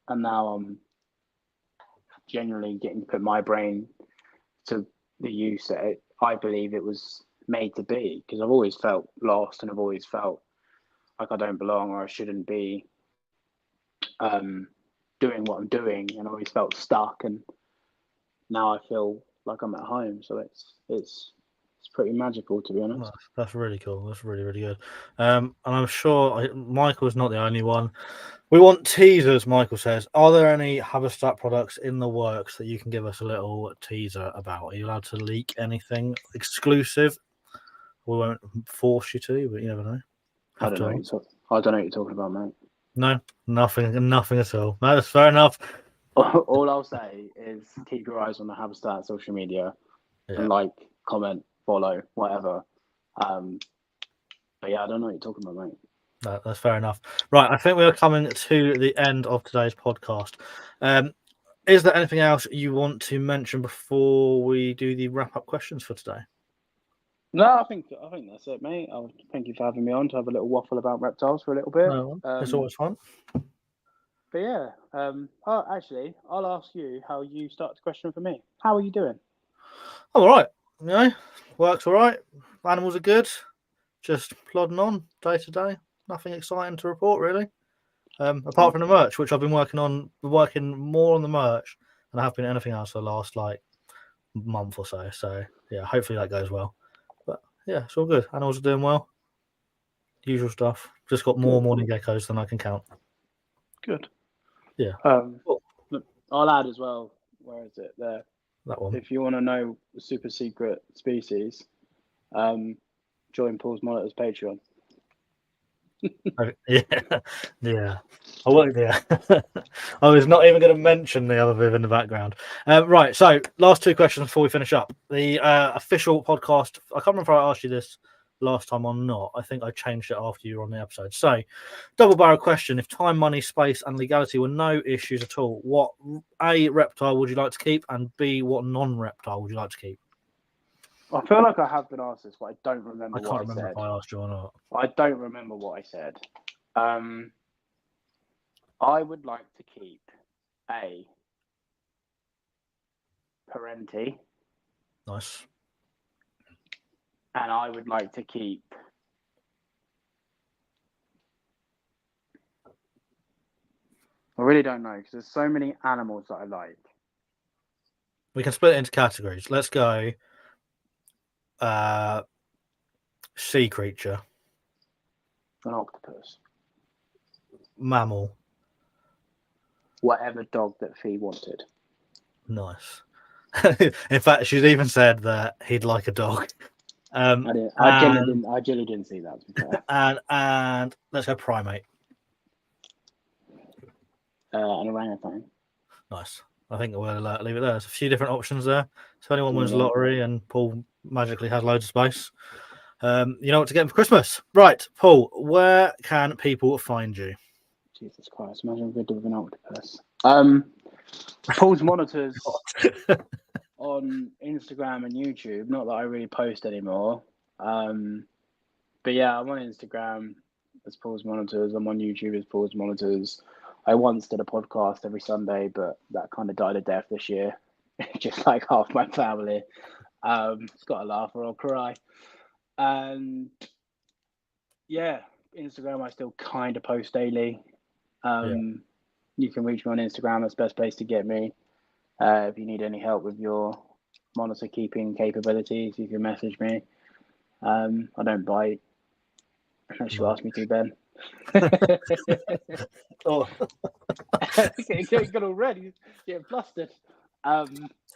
and now I'm genuinely getting to put my brain to the use that I believe it was made to be, because I've always felt lost and I've always felt like I don't belong or I shouldn't be doing what I'm doing, and I always felt stuck, and now I feel like I'm at home. So it's pretty magical, to be honest. That's really cool. That's really, really good. And I'm sure Michael's not the only one. We want teasers, Michael says. Are there any Habistat products in the works that you can give us a little teaser about? Are you allowed to leak anything exclusive? We won't force you to, but you never know. I don't know what you're talking about, mate. No, nothing at all. No, that's fair enough. All I'll say is keep your eyes on the Habistat social media and like, comment, follow, whatever. But yeah, I don't know what you're talking about, mate. No, that's fair enough. Right, I think we are coming to the end of today's podcast. Is there anything else you want to mention before we do the wrap-up questions for today? No, I think that's it, mate. I'll thank you for having me on to have a little waffle about reptiles for a little bit. No, it's always fun. But yeah, actually, I'll ask you how you start the question for me. How are you doing? I'm all right. You know, work's all right. Animals are good. Just plodding on day to day. Nothing exciting to report, really. Apart from the merch, which I've been working more on the merch than I have been anything else for the last month or so. So yeah, hopefully that goes well. But yeah, it's all good. Animals are doing well. Usual stuff. Just got more morning geckos than I can count. Good. Yeah. Cool. I'll add as well. Where is it? There. That one. If you want to know the super secret species, join Paul's Monitors Patreon. Yeah. I won't. Yeah. I was not even going to mention the other Viv in the background. Right. So, last two questions before we finish up. The official podcast. I can't remember if I asked you this last time or not. I think I changed it after you were on the episode. So, double barrel question: if time, money, space, and legality were no issues at all, what A reptile would you like to keep, and B what non-reptile would you like to keep? I feel like I have been asked this, but I don't remember what I said. I can't remember if I asked you or not. I don't remember what I said. I would like to keep a Parenti. Nice. And I would like to keep I really don't know, because there's so many animals that I like. We can split it into categories. Let's go Sea creature. An octopus. Mammal. Whatever dog that Fee wanted. Nice. In fact, she's even said that he'd like a dog. I generally didn't see that. To be fair. And let's go primate. An orangutan. Nice. I think we'll leave it there. There's a few different options there. So anyone wins the lottery and Paul magically has loads of space, you know what to get him for Christmas. Right, Paul, where can people find you? Jesus Christ, imagine we're with an octopus. Paul's Monitors on Instagram and YouTube. Not that I really post anymore. But yeah, I'm on Instagram as Paul's Monitors. I'm on YouTube as Paul's Monitors. I once did a podcast every Sunday, but that kind of died a death this year. Just like half my family. It's got to laugh or I'll cry. And yeah, Instagram, I still kind of post daily. You can reach me on Instagram. That's the best place to get me. If you need any help with your monitor keeping capabilities, you can message me. I don't bite unless you ask me to, Ben. Oh. Getting good already. Getting flustered.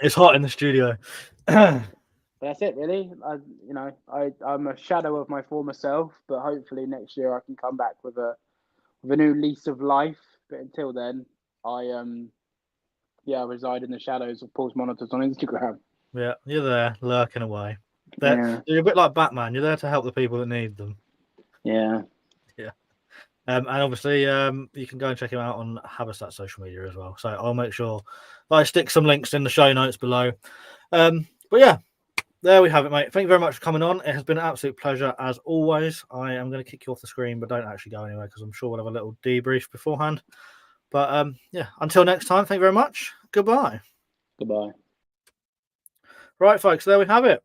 It's hot in the studio. That's it, really. I'm a shadow of my former self, but hopefully next year I can come back with a new lease of life. But until then, I reside in the shadows of Paul's Monitors on Instagram. Yeah, you're there, lurking away. You're a bit like Batman. You're there to help the people that need them. Yeah. And obviously, you can go and check him out on Habistat social media as well. So I'll make sure that I stick some links in the show notes below. But yeah, there we have it, mate. Thank you very much for coming on. It has been an absolute pleasure as always. I am going to kick you off the screen, but don't actually go anywhere because I'm sure we'll have a little debrief beforehand. But yeah, until next time, thank you very much. Goodbye. Goodbye. Right, folks, there we have it.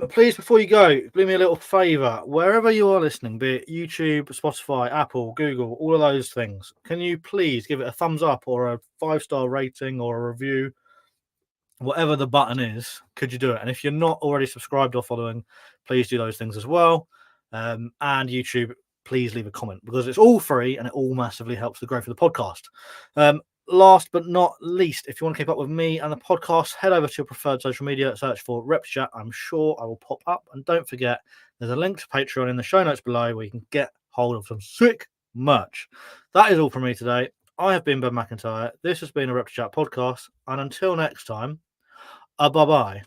Please, before you go, do me a little favour. Wherever you are listening, be it YouTube, Spotify, Apple, Google, all of those things, can you please give it a thumbs up or a 5-star rating or a review? Whatever the button is, could you do it? And if you're not already subscribed or following, please do those things as well. And YouTube, please leave a comment because it's all free and it all massively helps the growth of the podcast. Last but not least, if you want to keep up with me and the podcast, head over to your preferred social media, search for ReptiChat. I'm sure I will pop up. And don't forget, there's a link to Patreon in the show notes below where you can get hold of some sick merch. That is all from me today. I have been Ben McIntyre. This has been a ReptiChat podcast. And until next time, bye-bye.